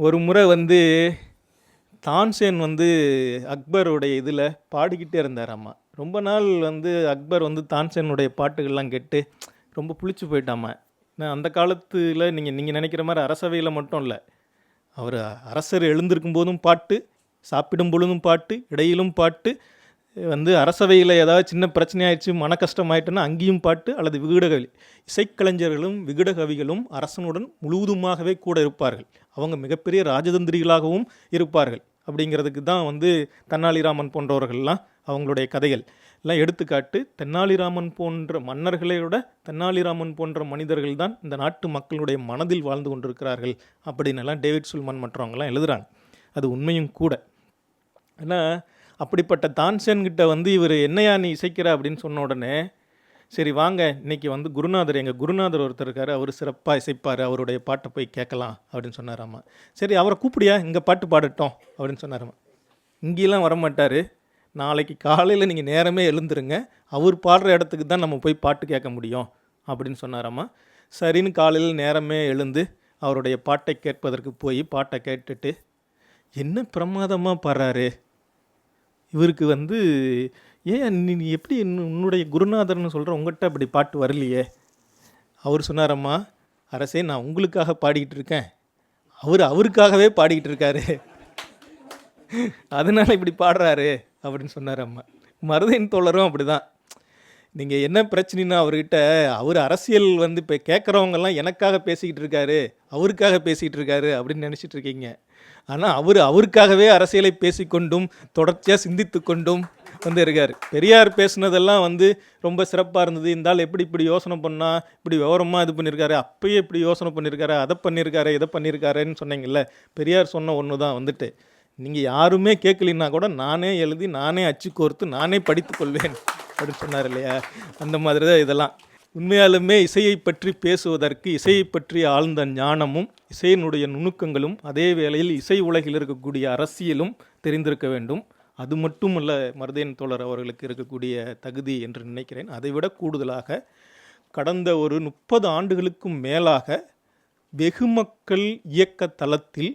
ஒரு முறை வந்து தான்சேன் வந்து அக்பருடைய இதில் பாடிக்கிட்டே இருந்தாராம்மா. ரொம்ப நாள் வந்து அக்பர் வந்து தான்சேனுடைய பாட்டுகள்லாம் கேட்டு ரொம்ப புளிச்சு போயிட்டாமா. ஏன்னா அந்த காலத்தில் நீங்கள் நினைக்கிற மாதிரி அரசவையில் மட்டும் இல்லை, அவர் அரசர் எழுந்திருக்கும் போதும் பாட்டு, சாப்பிடும் பொழுதும் பாட்டு, இடையிலும் பாட்டு, வந்து அரசவையில் ஏதாவது சின்ன பிரச்சனை ஆயிடுச்சு, மன கஷ்டம் ஆயிட்டுன்னா அங்கேயும் பாட்டு, அல்லது விகடகவி இசைக்கலைஞர்களும் விகடகவிகளும் அரசனுடன் முழுவதுமாகவே கூட இருப்பார்கள். அவங்க மிகப்பெரிய ராஜதந்திரிகளாகவும் இருப்பார்கள். அப்படிங்கிறதுக்கு தான் வந்து தென்னாலிராமன் போன்றவர்கள்லாம் அவங்களுடைய கதைகள் எல்லாம் எடுத்துக்காட்டு. தென்னாலிராமன் போன்ற மன்னர்களை விட தென்னாலிராமன் போன்ற மனிதர்கள் தான் இந்த நாட்டு மக்களுடைய மனதில் வாழ்ந்து கொண்டிருக்கிறார்கள் அப்படின்னு எல்லாம் டேவிட் சுல்மன் மற்றவங்கலாம் எழுதுகிறாங்க. அது உண்மையும் கூட. ஏன்னா அப்படிப்பட்ட தான்சேன்கிட்ட வந்து இவர் என்னையா நீ இசைக்கிற அப்படின்னு சொன்ன உடனே, சரி வாங்க இன்றைக்கி வந்து குருநாதர், எங்கள் குருநாதர் ஒருத்தர் இருக்கார், அவர் சிறப்பாக இசைப்பார், அவருடைய பாட்டை போய் கேட்கலாம் அப்படின்னு சொன்னாராம்மா. சரி அவரை கூப்பிடியா, இங்கே பாட்டு பாடட்டும் அப்படின்னு சொன்னாராம்மா. இங்கேலாம் வரமாட்டார், நாளைக்கு காலையில் நீங்கள் நேரமே எழுந்துருங்க, அவர் பாடுற இடத்துக்கு தான் நம்ம போய் பாட்டு கேட்க முடியும் அப்படின்னு சொன்னாராம்மா. சரின்னு காலையில் நேரமே எழுந்து அவருடைய பாட்டை கேட்பதற்கு போய் பாட்டை கேட்டுட்டு, என்ன பிரமாதமாக பாடுறாரு இவருக்கு வந்து, ஏன் நீ எப்படி உன்னுடைய குருநாதர்னு சொல்கிற, உங்கள்கிட்ட அப்படி பாட்டு வரலையே. அவர் சொன்னாரம்மா, அரசே நான் உங்களுக்காக பாடிக்கிட்டு இருக்கேன், அவருக்காகவே பாடிக்கிட்டு இருக்காரு, அதனால் இப்படி பாடுறாரு அப்படின்னு சொன்னாரம்மா. மருதையின் தோழரும் அப்படி தான். நீங்கள் என்ன பிரச்சனைன்னா அவர்கிட்ட, அவர் அரசியல் வந்து இப்போ கேட்குறவங்கெல்லாம் எனக்காக பேசிக்கிட்டு இருக்காரு, அவருக்காக பேசிக்கிட்டு இருக்காரு அப்படின்னு நினச்சிட்டு இருக்கீங்க. ஆனால் அவருக்காகவே அரசியலை பேசிக்கொண்டும் தொடர்ச்சியாக சிந்தித்து கொண்டும் வந்து இருக்கார். பெரியார் பேசுனதெல்லாம் வந்து ரொம்ப சிறப்பாக இருந்தது, இந்த ஆள் எப்படி இப்படி யோசனை பண்ணால் இப்படி விவரமாக இது பண்ணியிருக்காரு, அப்பயே இப்படி யோசனை பண்ணியிருக்காரு, அதை பண்ணியிருக்காரு, இதை பண்ணியிருக்காருன்னு சொன்னீங்கல்ல. பெரியார் சொன்ன ஒன்று தான் வந்துட்டு, நீங்கள் யாருமே கேட்கலின்னா கூட நானே எழுதி நானே அச்சு கோர்த்து நானே படித்து கொள்வேன் அப்படின்னு சொன்னார் இல்லையா. அந்த மாதிரி தான் இதெல்லாம். உண்மையாலுமே இசையை பற்றி பேசுவதற்கு இசையை பற்றிய ஆழ்ந்த ஞானமும் இசையினுடைய நுணுக்கங்களும் அதே வேளையில் இசை உலகில் இருக்கக்கூடிய அரசியலும் தெரிந்திருக்க வேண்டும். அது மட்டுமல்ல மருதையன் தோழர் அவர்களுக்கு இருக்கக்கூடிய தகுதி என்று நினைக்கிறேன். அதைவிட கூடுதலாக கடந்த ஒரு 30 ஆண்டுகளுக்கும் மேலாக வெகுமக்கள் இயக்க தளத்தில்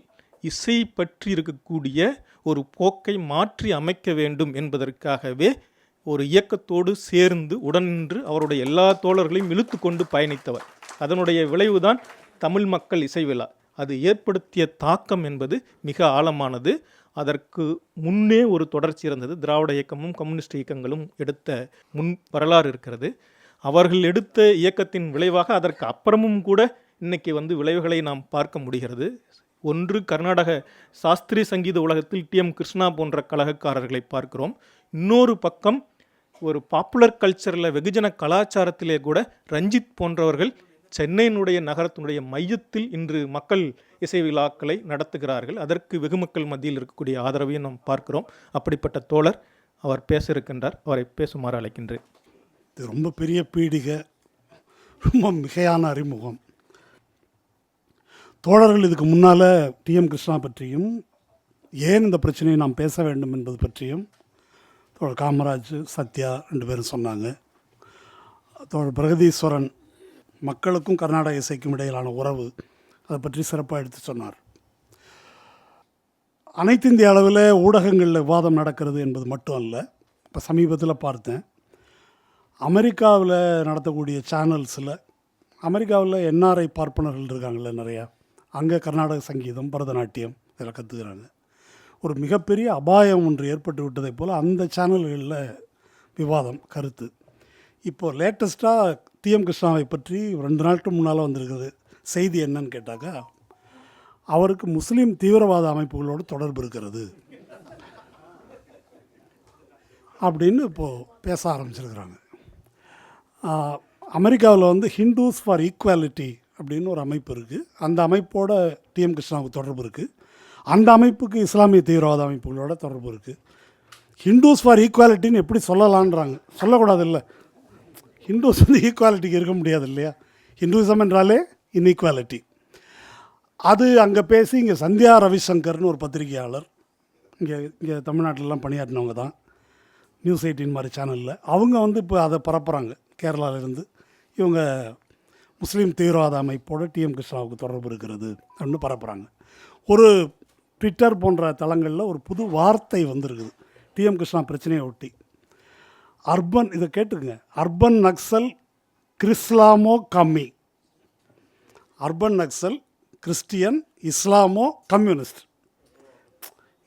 இசை பற்றி இருக்கக்கூடிய ஒரு போக்கை மாற்றி அமைக்க வேண்டும் என்பதற்காகவே ஒரு இயக்கத்தோடு சேர்ந்து உடனின்று அவருடைய எல்லா தோழர்களையும் இழுத்து கொண்டு பயணித்தவர். அதனுடைய விளைவுதான் தமிழ் மக்கள் இசை விழா. அது ஏற்படுத்திய தாக்கம் என்பது மிக ஆழமானது. அதற்கு முன்னே ஒரு தொடர்ச்சி இருந்தது. திராவிட இயக்கமும் கம்யூனிஸ்ட் இயக்கங்களும் எடுத்த முன் வரலாறு இருக்கிறது. அவர்கள் எடுத்த இயக்கத்தின் விளைவாக அதற்கு அப்புறமும் கூட இன்னைக்கு வந்து விளைவுகளை நாம் பார்க்க முடிகிறது. ஒன்று, கர்நாடக சாஸ்திரிய சங்கீத உலகத்தில் டி.எம். கிருஷ்ணா போன்ற கழகக்காரர்களை பார்க்கிறோம். இன்னொரு பக்கம் ஒரு பாப்புலர் கல்ச்சரில் வெகுஜன கலாச்சாரத்திலே கூட ரஞ்சித் போன்றவர்கள் சென்னையினுடைய நகரத்தினுடைய மையத்தில் இன்று மக்கள் இசை விழாக்களை நடத்துகிறார்கள். அதற்கு வெகுமக்கள் மத்தியில் இருக்கக்கூடிய ஆதரவையும் நாம் பார்க்கிறோம். அப்படிப்பட்ட தோழர் அவர் பேச இருக்கின்றார், அவரை பேசுமாறு அழைக்கின்றேன். இது ரொம்ப பெரிய பீடிகை, ரொம்ப மிகையான அறிமுகம். தோழர்கள் இதுக்கு முன்னால் டி.எம். கிருஷ்ணா பற்றியும் ஏன் இந்த பிரச்சனையை நாம் பேச வேண்டும் என்பது பற்றியும் தோழர் காமராஜ், சத்யா 2 பேரும் சொன்னாங்க. தோழர் பிரகதீஸ்வரன் மக்களுக்கும் கர்நாடக இசைக்கும் இடையிலான உறவு அதை பற்றி சிறப்பாக எடுத்து சொன்னார். அனைத்து இந்திய அளவில் ஊடகங்களில் விவாதம் நடக்கிறது என்பது மட்டும் அல்ல. இப்போ சமீபத்தில் பார்த்தேன், அமெரிக்காவில் நடத்தக்கூடிய சேனல்ஸில், அமெரிக்காவில் என்ஆர்ஐ பார்ப்பனர்கள் இருக்காங்கள்ல நிறையா, அங்கே கர்நாடக சங்கீதம், பரதநாட்டியம் இதெல்லாம் கற்றுக்கிறாங்க. ஒரு மிகப்பெரிய அபாயம் ஒன்று ஏற்பட்டு விட்டதை போல் அந்த சேனல்களில் விவாதம், கருத்து. இப்போது லேட்டஸ்ட்டாக டி.எம். கிருஷ்ணாவை பற்றி 2 நாளுக்கு முன்னால் வந்திருக்கிறது செய்தி என்னன்னு கேட்டாக்கா, அவருக்கு முஸ்லீம் தீவிரவாத அமைப்புகளோடு தொடர்பு இருக்கிறது அப்படின்னு இப்போது பேச ஆரம்பிச்சிருக்கிறாங்க. அமெரிக்காவில் வந்து ஹிந்துஸ் ஃபார் ஈக்குவாலிட்டி அப்படின்னு ஒரு அமைப்பு இருக்குது. அந்த அமைப்போட டி.எம். கிருஷ்ணாவுக்கு தொடர்பு இருக்குது. அந்த அமைப்புக்கு இஸ்லாமிய தீவிரவாத அமைப்புகளோட தொடர்பு இருக்குது. ஹிந்துஸ் ஃபார் ஈக்குவாலிட்டின்னு எப்படி சொல்லலான்றாங்க. சொல்லக்கூடாது இல்லை, ஹிந்துஸ் வந்து ஈக்குவாலிட்டிக்கு இருக்க முடியாது இல்லையா. ஹிந்துவிசம் என்றாலே இன்ஈக்குவாலிட்டி. அது அங்கே பேசி இங்கே சந்தியா ரவிசங்கர்னு ஒரு பத்திரிகையாளர், இங்கே தமிழ்நாட்டிலலாம் பணியாற்றினவங்க தான், நியூஸ் 18 மாதிரி சேனலில், அவங்க வந்து இப்போ அதை பரப்புகிறாங்க. கேரளாவிலேருந்து இவங்க முஸ்லீம் தீவிரவாத அமைப்போடு டி.எம். கிருஷ்ணாவுக்கு தொடர்பு இருக்கிறது அப்படின்னு பரப்புகிறாங்க. ஒரு ட்விட்டர் போன்ற தளங்களில் ஒரு புது வார்த்தை வந்திருக்குது டிஎம் கிருஷ்ணா பிரச்சனையை ஒட்டி. அர்பன், இதை கேட்டுக்குங்க, அர்பன் நக்சல் கிறிஸ்லாமோ கம்மி. அர்பன் நக்சல், கிறிஸ்டியன், இஸ்லாமோ, கம்யூனிஸ்ட்,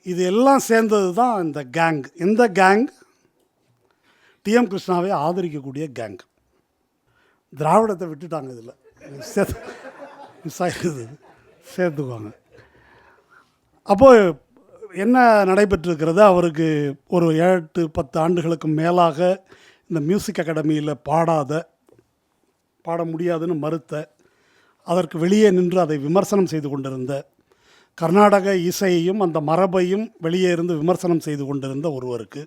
இது எல்லாம் சேர்ந்தது தான் இந்த கேங். இந்த கேங் டிஎம் கிருஷ்ணாவை ஆதரிக்கக்கூடிய கேங். திராவிடத்தை விட்டுட்டாங்க, இதில் சேர்த்துக்குவாங்க. அப்போது என்ன நடைபெற்றிருக்கிறது, அவருக்கு ஒரு 8-10 ஆண்டுகளுக்கு மேலாக இந்த மியூசிக் அகாடமியில் பாட முடியாதுன்னு மறுத்த, அதற்கு வெளியே நின்று அதை விமர்சனம் செய்து கொண்டிருந்த, கர்நாடக இசையையும் அந்த மரபையும் வெளியே இருந்து விமர்சனம் செய்து கொண்டிருந்த ஒருவருக்கு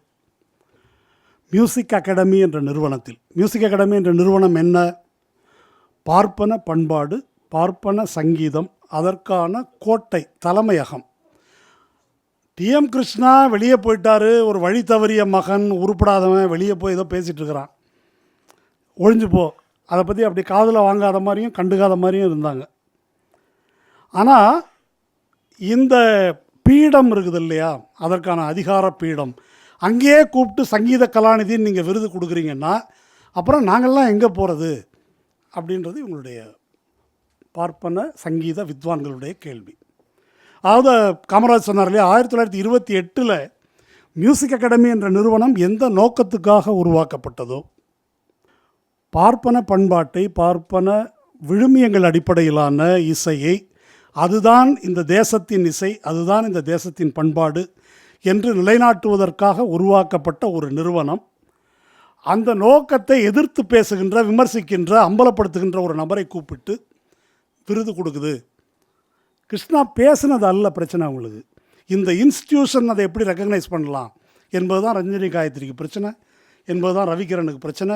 மியூசிக் அகாடமி என்ற நிறுவனத்தில், மியூசிக் அகாடமி என்ற நிறுவனம் என்ன, பார்ப்பன பண்பாடு, பார்ப்பன சங்கீதம், அதற்கான கோட்டை, தலைமையகம். டிஎம் கிருஷ்ணா வெளியே போயிட்டார், ஒரு வழி தவறிய மகன், உருப்படாதவன், வெளியே போய் ஏதோ பேசிகிட்டு இருக்கிறான், ஒழிஞ்சு போ, அதை பற்றி அப்படி காதில் வாங்காத மாதிரியும் கண்டுக்காத மாதிரியும் இருந்தாங்க. ஆனால் இந்த பீடம் இருக்குது இல்லையா, அதற்கான அதிகார பீடம், அங்கேயே கூப்பிட்டு சங்கீத கலாநிதின்னு நீங்கள் விருது கொடுக்குறீங்கன்னா அப்புறம் நாங்கள்லாம் எங்கே போகிறது அப்படின்றது இவங்களுடைய பார்ப்பன சங்கீத வித்வான்களுடைய கேள்வி. அதாவது காமராஜ் சொன்னார் இல்லையா, 1928 மியூசிக் அகாடமி என்ற நிறுவனம் எந்த நோக்கத்துக்காக உருவாக்கப்பட்டதோ, பார்ப்பன பண்பாட்டை, பார்ப்பன விழுமியங்கள் அடிப்படையிலான இசையை, அதுதான் இந்த தேசத்தின் இசை, அதுதான் இந்த தேசத்தின் பண்பாடு என்று நிலைநாட்டுவதற்காக உருவாக்கப்பட்ட ஒரு நிறுவனம், அந்த நோக்கத்தை எதிர்த்து பேசுகின்ற, விமர்சிக்கின்ற, அம்பலப்படுத்துகின்ற ஒரு நபரை கூப்பிட்டு விருது கொடுக்குது. கிருஷ்ணா பேசுனது அல்ல பிரச்சனை அவங்களுக்கு, இந்த இன்ஸ்டிடியூஷன் அதை எப்படி ரெக்கக்னைஸ் பண்ணலாம் என்பது தான் ரஞ்சனி காயத்ரிக்கு பிரச்சனை, என்பது தான் ரவிகிரனுக்கு பிரச்சனை,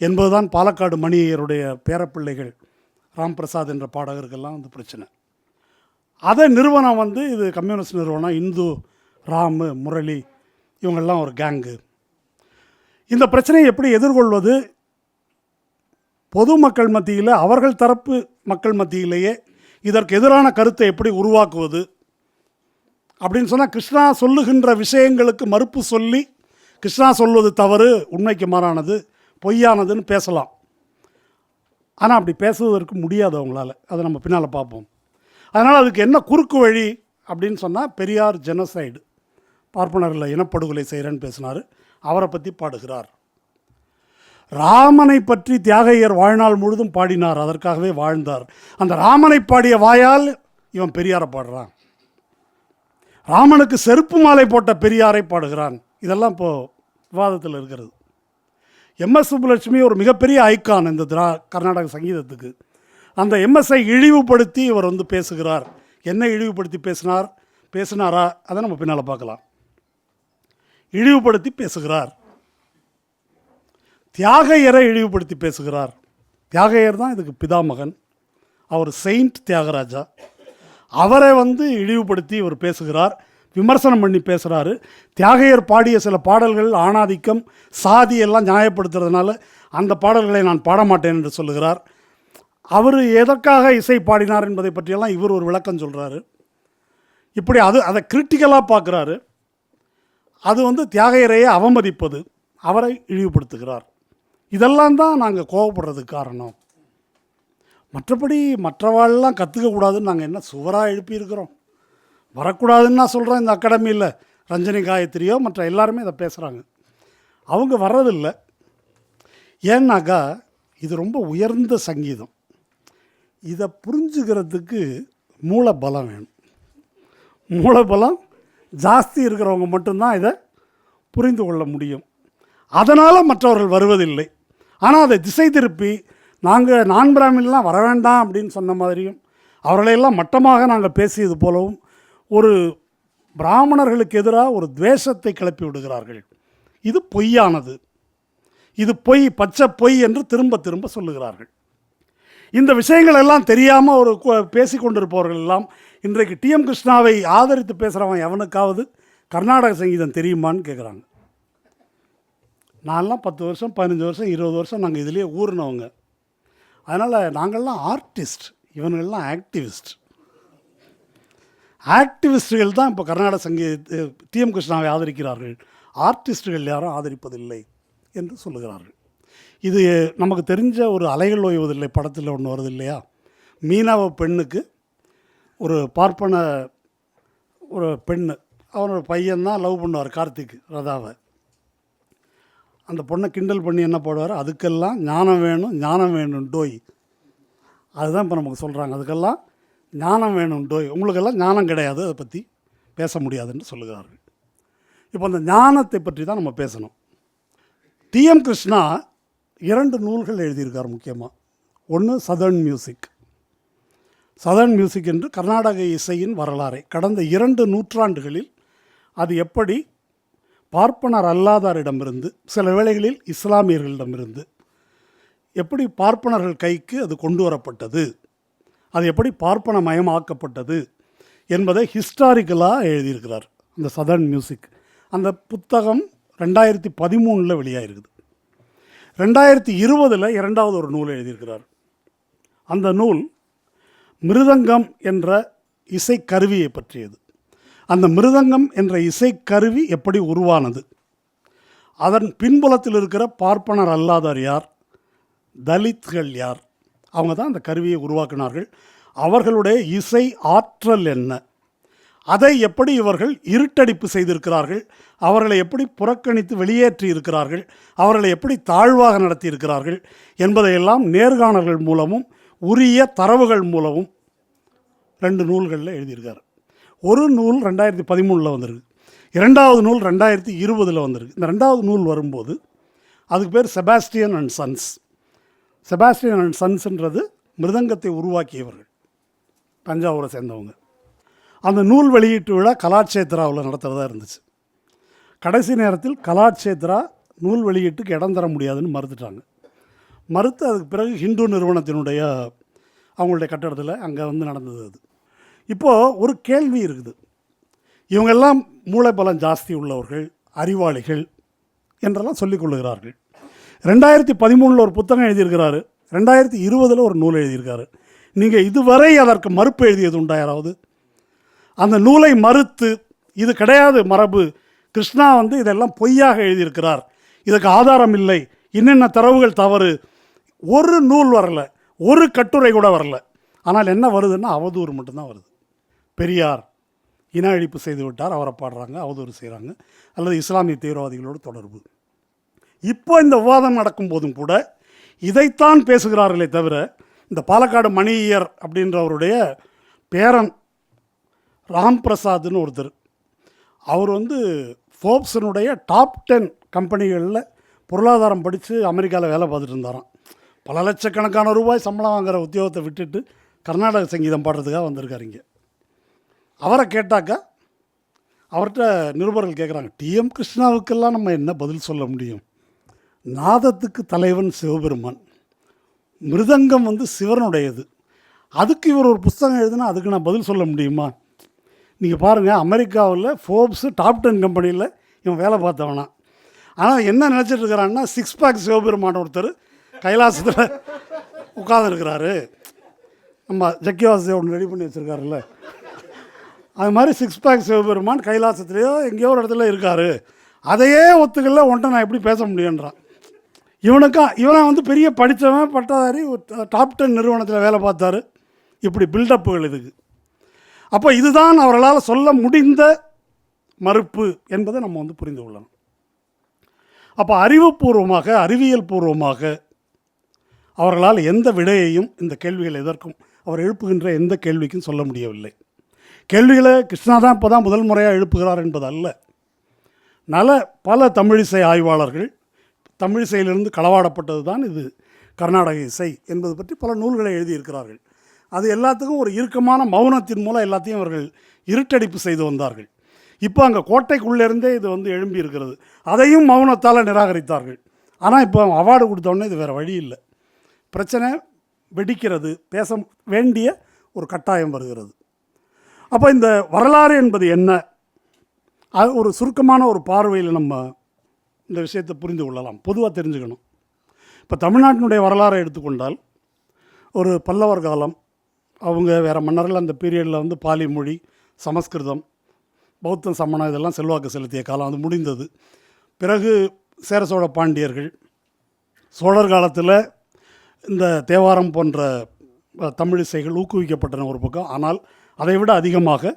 என்பது தான் பாலக்காடு மணியருடைய பேரப்பிள்ளைகள் ராம் பிரசாத் என்ற பாடகர்கள்லாம் வந்து பிரச்சனை. அதை நிறுவனம் இது கம்யூனிஸ்ட் நிறுவனம், இந்து, ராமு, முரளி, இவங்கெல்லாம் ஒரு கேங்கு. இந்த பிரச்சனையை எப்படி எதிர்கொள்வது, பொதுமக்கள் மத்தியில், அவர்கள் தரப்பு மக்கள் மத்தியிலேயே இதற்கு எதிரான கருத்தை எப்படி உருவாக்குவது அப்படின்னு சொன்னால், கிருஷ்ணா சொல்லுகின்ற விஷயங்களுக்கு மறுப்பு சொல்லி, கிருஷ்ணா சொல்வது தவறு, உண்மைக்கு மாறானது, பொய்யானதுன்னு பேசலாம். ஆனால் அப்படி பேசுவதற்கு முடியாது அவங்களால, அதை நம்ம பின்னால் பார்ப்போம். அதனால் அதுக்கு என்ன குறுக்கு வழி அப்படின்னு சொன்னால், பெரியார் ஜெனோசைடு, பார்ப்பனர்களை இனப்படுகொலை செய்கிறேன்னு பேசினார், அவரை பற்றி பாடுகிறார். ராமனை பற்றி தியாகையர் வாழ்நாள் முழுதும் பாடினார், அதற்காகவே வாழ்ந்தார். அந்த ராமனை பாடிய வாயால் இவன் பெரியாரை பாடுறான். ராமனுக்கு செருப்பு மாலை போட்ட பெரியாரை பாடுகிறான். இதெல்லாம் இப்போது விவாதத்தில் இருக்கிறது. எம்எஸ் சுப்புலட்சுமி ஒரு மிகப்பெரிய ஐக்கான் இந்த கர்நாடக சங்கீதத்துக்கு. அந்த எம்எஸ்ஐ இழிவுபடுத்தி இவர் பேசுகிறார். என்ன இழிவுபடுத்தி பேசினாரா அதை நம்ம பின்னால் பார்க்கலாம். இழிவுபடுத்தி பேசுகிறார். தியாகையரை இழிவுபடுத்தி பேசுகிறார். தியாகையர் தான் இதுக்கு பிதாமகன், அவர் செயின்ட் தியாகராஜா. அவரை இழிவுபடுத்தி இவர் பேசுகிறார், விமர்சனம் பண்ணி பேசுகிறாரு. தியாகையர் பாடிய சில பாடல்கள் ஆணாதிக்கம், சாதி எல்லாம் நியாயப்படுத்துறதுனால அந்த பாடல்களை நான் பாட மாட்டேன் என்று சொல்லுகிறார். அவர் எதற்காக இசை பாடினார் என்பதை பற்றியெல்லாம் இவர் ஒரு விளக்கம் சொல்கிறாரு. இப்படி அதை கிரிட்டிக்கலாக பார்க்குறாரு. அது தியாகையரையே அவமதிப்பது, அவரை இழிவுபடுத்துகிறார். இதெல்லாம் தான் நாங்கள் கோவப்படுறதுக்கு காரணம். மற்றபடி மற்றவாள்லாம் கற்றுக்கக்கூடாதுன்னு நாங்கள் என்ன சுவராக எழுப்பியிருக்கிறோம்? வரக்கூடாதுன்னு நான் சொல்கிறேன். இந்த அகாடமியில் ரஞ்சனி காயத்ரியோ மற்ற எல்லாருமே இதை பேசுகிறாங்க. அவங்க வர்றதில்லை. ஏன்னாக்கா இது ரொம்ப உயர்ந்த சங்கீதம். இதை புரிஞ்சுக்கிறதுக்கு மூலபலம் வேணும். மூலபலம் ஜாஸ்தி இருக்கிறவங்க மட்டும்தான் இதை புரிந்து கொள்ள முடியும். அதனால் மற்றவர்கள் வருவதில்லை. ஆனால் அதை திசை திருப்பி நாங்கள் நான் பிராமின்லாம் வர வேண்டாம் அப்படின்னு சொன்ன மாதிரியும், அவர்களையெல்லாம் மட்டமாக நாங்கள் பேசியது போலவும் ஒரு பிராமணர்களுக்கு எதிராக ஒரு துவேஷத்தை கிளப்பி விடுகிறார்கள். இது பொய்யானது, இது பொய், பச்சை பொய் என்று திரும்ப திரும்ப சொல்லுகிறார்கள். இந்த விஷயங்கள் எல்லாம் தெரியாமல் ஒரு பேசி கொண்டிருப்பவர்கள் எல்லாம் இன்றைக்கு டிஎம் கிருஷ்ணாவை ஆதரித்து பேசுகிறவன் எவனுக்காவது கர்நாடக சங்கீதம் தெரியுமான்னு கேட்குறாங்க. நான்லாம் 10 வருஷம் 15 வருஷம் 20 வருஷம் நாங்கள் இதிலேயே ஊறினவங்க. அதனால் நாங்கள்லாம் ஆர்டிஸ்ட், இவனுங்கள்லாம் ஆக்டிவிஸ்ட். ஆக்டிவிஸ்டுகள் தான் இப்போ கர்நாடக சங்கீத டிஎம் கிருஷ்ணாவை ஆதரிக்கிறார்கள், ஆர்டிஸ்டுகள் யாரும் ஆதரிப்பதில்லை என்று சொல்லுகிறார்கள். இது நமக்கு தெரிஞ்ச ஒரு அலைகள் ஓய்வதில்லை படத்தில் ஒன்று வருது இல்லையா, மீனவ பெண்ணுக்கு ஒரு பார்ப்பன ஒரு பெண்ணு, அவனோட பையன்தான் லவ் பண்ணுவார் கார்த்திக் ராதாவை. அந்த பொண்ணை கிண்டல் பண்ணி என்ன போடுவார், அதுக்கெல்லாம் ஞானம் வேணும் ஞானம் வேணும் டோய். அதுதான் இப்போ நமக்கு சொல்கிறாங்க, அதுக்கெல்லாம் ஞானம் வேணும் டோய், உங்களுக்கெல்லாம் ஞானம் கிடையாது, அதை பற்றி பேச முடியாதுன்னு சொல்லுகிறார்கள். இப்போ அந்த ஞானத்தை பற்றி தான் நம்ம பேசணும். டிஎம் கிருஷ்ணா 2 நூல்கள் எழுதியிருக்கார் முக்கியமாக. ஒன்று சதர்ன் மியூசிக். சதர்ன் மியூசிக் என்று கர்நாடக இசையின் வரலாறை கடந்த 2 நூற்றாண்டுகளில் அது எப்படி பார்ப்பனர் அல்லாதாரிடமிருந்து, சில வேளைகளில் இஸ்லாமியர்களிடமிருந்து எப்படி பார்ப்பனர்கள் கைக்கு அது கொண்டு வரப்பட்டது, அது எப்படி பார்ப்பன மயமாக்கப்பட்டது என்பதை ஹிஸ்டாரிக்கலாக எழுதியிருக்கிறார் அந்த சதர்ன் மியூசிக். அந்த புத்தகம் 2013 வெளியாகிருக்குது. 2020 2வது ஒரு நூல் எழுதியிருக்கிறார். அந்த நூல் மிருதங்கம் என்ற இசைக்கருவியை பற்றியது. அந்த மிருதங்கம் என்ற இசைக்கருவி எப்படி உருவானது, அதன் பின்புலத்தில் இருக்கிற பார்ப்பனர் அல்லாதார் யார், தலித்கள் யார், அவங்க தான் அந்த கருவியை உருவாக்கினார்கள், அவர்களுடைய இசை ஆற்றல் என்ன, அதை எப்படி இவர்கள் இருட்டடிப்பு செய்திருக்கிறார்கள், அவர்களை எப்படி புறக்கணித்து வெளியேற்றி இருக்கிறார்கள், அவர்களை எப்படி தாழ்வாக நடத்தி இருக்கிறார்கள் என்பதையெல்லாம் நேர்காணல்கள் மூலமும் உரிய தரவுகள் மூலமும் 2 நூல்களில் எழுதியிருக்கார். ஒரு நூல் 2013 வந்திருக்கு, 2வது நூல் 2020 வந்திருக்கு. இந்த 2வது நூல் வரும்போது அதுக்கு பேர் Sebastian and sons. Sebastian and சன்ஸ்ன்றது மிருதங்கத்தை உருவாக்கியவர்கள், தஞ்சாவூரை சேர்ந்தவங்க. அந்த நூல் வெளியீட்டு விழா கலாட்சேத்ராவில் நடத்துகிறதா இருந்துச்சு. கடைசி நேரத்தில் கலாட்சேத்ரா நூல் வெளியீட்டுக்கு இடம் தர முடியாதுன்னு மறுத்துட்டாங்க. மறுத்து அதுக்கு பிறகு ஹிந்து நிறுவனத்தினுடைய அவங்களுடைய கட்டடத்தில் அங்கே வந்து நடந்தது. அது இப்போது ஒரு கேள்வி இருக்குது, இவங்கெல்லாம் மூளைப்பலம் ஜாஸ்தி உள்ளவர்கள், அறிவாளிகள் என்றெல்லாம் சொல்லிக் கொள்ளுகிறார்கள். 2013 ஒரு புத்தகம் எழுதியிருக்கிறாரு, 2020 ஒரு நூல் எழுதியிருக்காரு. நீங்கள் இதுவரை அதற்கு மறுப்பு எழுதியது உண்டா யாராவது? அந்த நூலை மறுத்து இது கிடையாது மரபு, கிருஷ்ணா வந்து இதெல்லாம் பொய்யாக எழுதியிருக்கிறார், இதுக்கு ஆதாரம் இல்லை, இன்னென்ன தரவுகள் தவறு, ஒரு நூல் வரல, ஒரு கட்டுரை கூட வரல. ஆனால் என்ன வருதுன்னா அவதூறு மட்டும்தான் வருது. பெரியார் இன அழிப்பு செய்து விட்டார், அவரை பாடுறாங்க, அவதூறு செய்கிறாங்க, அல்லது இஸ்லாமிய தீவிரவாதிகளோடு தொடர்பு. இப்போ இந்த விவாதம் நடக்கும் போதும் கூட இதைத்தான் பேசுகிறார்களே தவிர, இந்த பாலக்காடு மணியர் அப்படின்றவருடைய பேரன் ராம் பிரசாத்னு ஒருத்தர், அவர் வந்து ஃபோர்ப்ஸினுடைய டாப் 10 கம்பெனிகளில் பொருளாதாரம் படித்து அமெரிக்காவில் வேலை பார்த்துட்டு இருந்தாராம். பல லட்சக்கணக்கான ரூபாய் சம்பளம் வாங்குகிற உத்தியோகத்தை விட்டுட்டு கர்நாடக சங்கீதம் பாடுறதுக்காக வந்திருக்காரு இங்கே. அவரை கேட்டாக்கா அவர்கிட்ட நிருபர்கள் கேட்குறாங்க, டிஎம் கிருஷ்ணாவுக்கெல்லாம் நம்ம என்ன பதில் சொல்ல முடியும், நாதத்துக்கு தலைவன் சிவபெருமான், மிருதங்கம் வந்து சிவனுடையது, அதுக்கு இவர் ஒரு புஸ்தகம் எழுதுனா அதுக்கு நான் பதில் சொல்ல முடியுமா? நீங்கள் பாருங்கள், அமெரிக்காவில் ஃபோர்ப்ஸு டாப் 10 கம்பெனியில் இவன் வேலை பார்த்தவனா. ஆனால் என்ன நினச்சிட்டு இருக்கிறான்னா, 6 பேக் சிவபெருமான ஒருத்தர் கைலாசத்தில் உட்காந்துருக்கிறாரு. நம்ம ஜக்கியவாசத்தை ஒன்று ரெடி பண்ணி வச்சுருக்காருல்ல, அது மாதிரி 6 பேக் சிவபெருமான் கைலாசத்துலேயோ எங்கேயோ ஒரு இடத்துல இருக்கார், அதையே ஒத்துக்கல, ஒன்றை நான் எப்படி பேச முடியுன்றான். இவனை வந்து பெரிய படித்தவன், பட்டதாரி, டாப் 10 நிறுவனத்தில் வேலை பார்த்தாரு, இப்படி பில்டப்புகள் இதுக்கு. அப்போ இதுதான் அவர்களால் சொல்ல முடிந்த மறுப்பு என்பதை நம்ம வந்து புரிந்து கொள்ளணும். அப்போ அறிவுபூர்வமாக, அறிவியல் பூர்வமாக அவர்களால் எந்த விடையையும் இந்த கேள்விகள் எதற்கும், அவர் எழுப்புகின்ற எந்த கேள்விக்கும் சொல்ல முடியவில்லை. கேள்விகளை கிருஷ்ணா தான் இப்போ தான் முதல் முறையாக எழுப்புகிறார் என்பது அல்ல. பல தமிழிசை ஆய்வாளர்கள் தமிழிசையிலிருந்து களவாடப்பட்டது தான் இது கர்நாடக இசை என்பது பற்றி பல நூல்களை எழுதியிருக்கிறார்கள். அது எல்லாத்துக்கும் ஒரு இறுக்கமான மௌனத்தின் மூலம் எல்லாத்தையும் அவர்கள் இருட்டடிப்பு செய்து வந்தார்கள். இப்போ அங்கே கோட்டைக்குள்ளேருந்தே இது வந்து எழும்பி இருக்கிறது, அதையும் மௌனத்தால் நிராகரித்தார்கள். ஆனால் இப்போ அவார்டு கொடுத்தோடனே இது வேறு வழி இல்லை, பிரச்சனை வெடிக்கிறது, பேச வேண்டிய ஒரு கட்டாயம் வருகிறது. அப்போ இந்த வரலாறு என்பது என்ன, அது ஒரு சுருக்கமான ஒரு பார்வையில் நம்ம இந்த விஷயத்தை புரிந்து கொள்ளலாம், பொதுவாக தெரிஞ்சுக்கணும். இப்போ தமிழ்நாட்டினுடைய வரலாறை எடுத்துக்கொண்டால், ஒரு பல்லவர் காலம், அவங்க வேறு மன்னர்கள் அந்த பீரியடில் வந்து பாலி மொழி, சமஸ்கிருதம், பௌத்தம், சமணம் இதெல்லாம் செல்வாக்கு செலுத்திய காலம் அது முடிந்தது. பிறகு சேர சோழ பாண்டியர்கள், சோழர் காலத்தில் இந்த தேவாரம் போன்ற தமிழிசைகள் ஊக்குவிக்கப்பட்டன ஒரு பக்கம். ஆனால் அதை விட அதிகமாக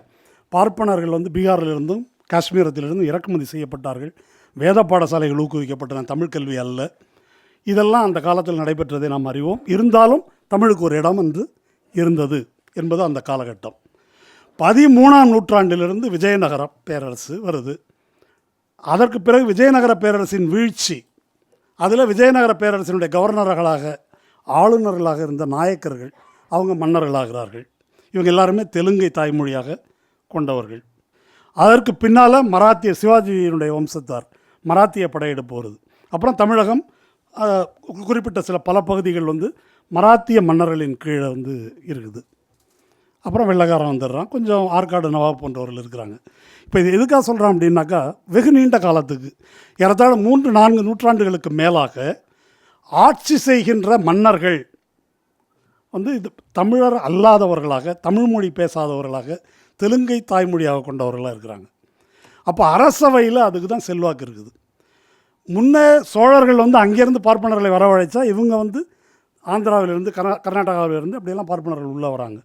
பார்ப்பனர்கள் வந்து பீகாரிலிருந்தும் காஷ்மீரத்திலிருந்தும் இறக்குமதி செய்யப்பட்டார்கள். வேத பாடசாலைகள் ஊக்குவிக்கப்பட்டன, தமிழ் கல்வி அல்ல. இதெல்லாம் அந்த காலத்தில் நடைபெற்றதை நாம் அறிவோம். இருந்தாலும் தமிழுக்கு ஒரு இடம் என்று இருந்தது என்பது அந்த காலகட்டம். 13ஆம் நூற்றாண்டிலிருந்து விஜயநகர பேரரசு வருது. அதற்கு பிறகு விஜயநகர பேரரசின் வீழ்ச்சி, அதில் விஜயநகர பேரரசினுடைய கவர்னர்களாக ஆளுநர்களாக இருந்த நாயக்கர்கள் அவங்க மன்னர்களாகிறார்கள். இவங்க எல்லாருமே தெலுங்கை தாய்மொழியாக கொண்டவர்கள். அதற்கு பின்னால் மராத்திய சிவாஜியினுடைய வம்சத்தார் மராத்திய படையெடுப்பு வருது. அப்புறம் தமிழகம் குறிப்பிட்ட சில பல பகுதிகள் வந்து மராத்திய மன்னர்களின் கீழே வந்து இருக்குது. அப்புறம் வெள்ளைக்காரன் வந்துடுறான், கொஞ்சம் ஆற்காடு நவாப் போன்றவர்கள் இருக்கிறாங்க. இப்போ இது எதுக்காக சொல்கிறான் அப்படின்னாக்கா, வெகு நீண்ட காலத்துக்கு ஏறத்தாழ 3-4 நூற்றாண்டுகளுக்கு மேலாக ஆட்சி செய்கின்ற மன்னர்கள் வந்து இது தமிழர் அல்லாதவர்களாக, தமிழ் மொழி பேசாதவர்களாக, தெலுங்கை தாய்மொழியாக கொண்டவர்களாக இருக்கிறாங்க. அப்போ அரசவையில் அதுக்கு தான் செல்வாக்கு இருக்குது. முன்னே சோழர்கள் வந்து அங்கேருந்து பார்ப்பனர்களை வரவழைச்சா இவங்க வந்து ஆந்திராவிலிருந்து கர்நாடகாவிலிருந்து அப்படியெல்லாம் பார்ப்பனர்கள் உள்ளே வராங்க.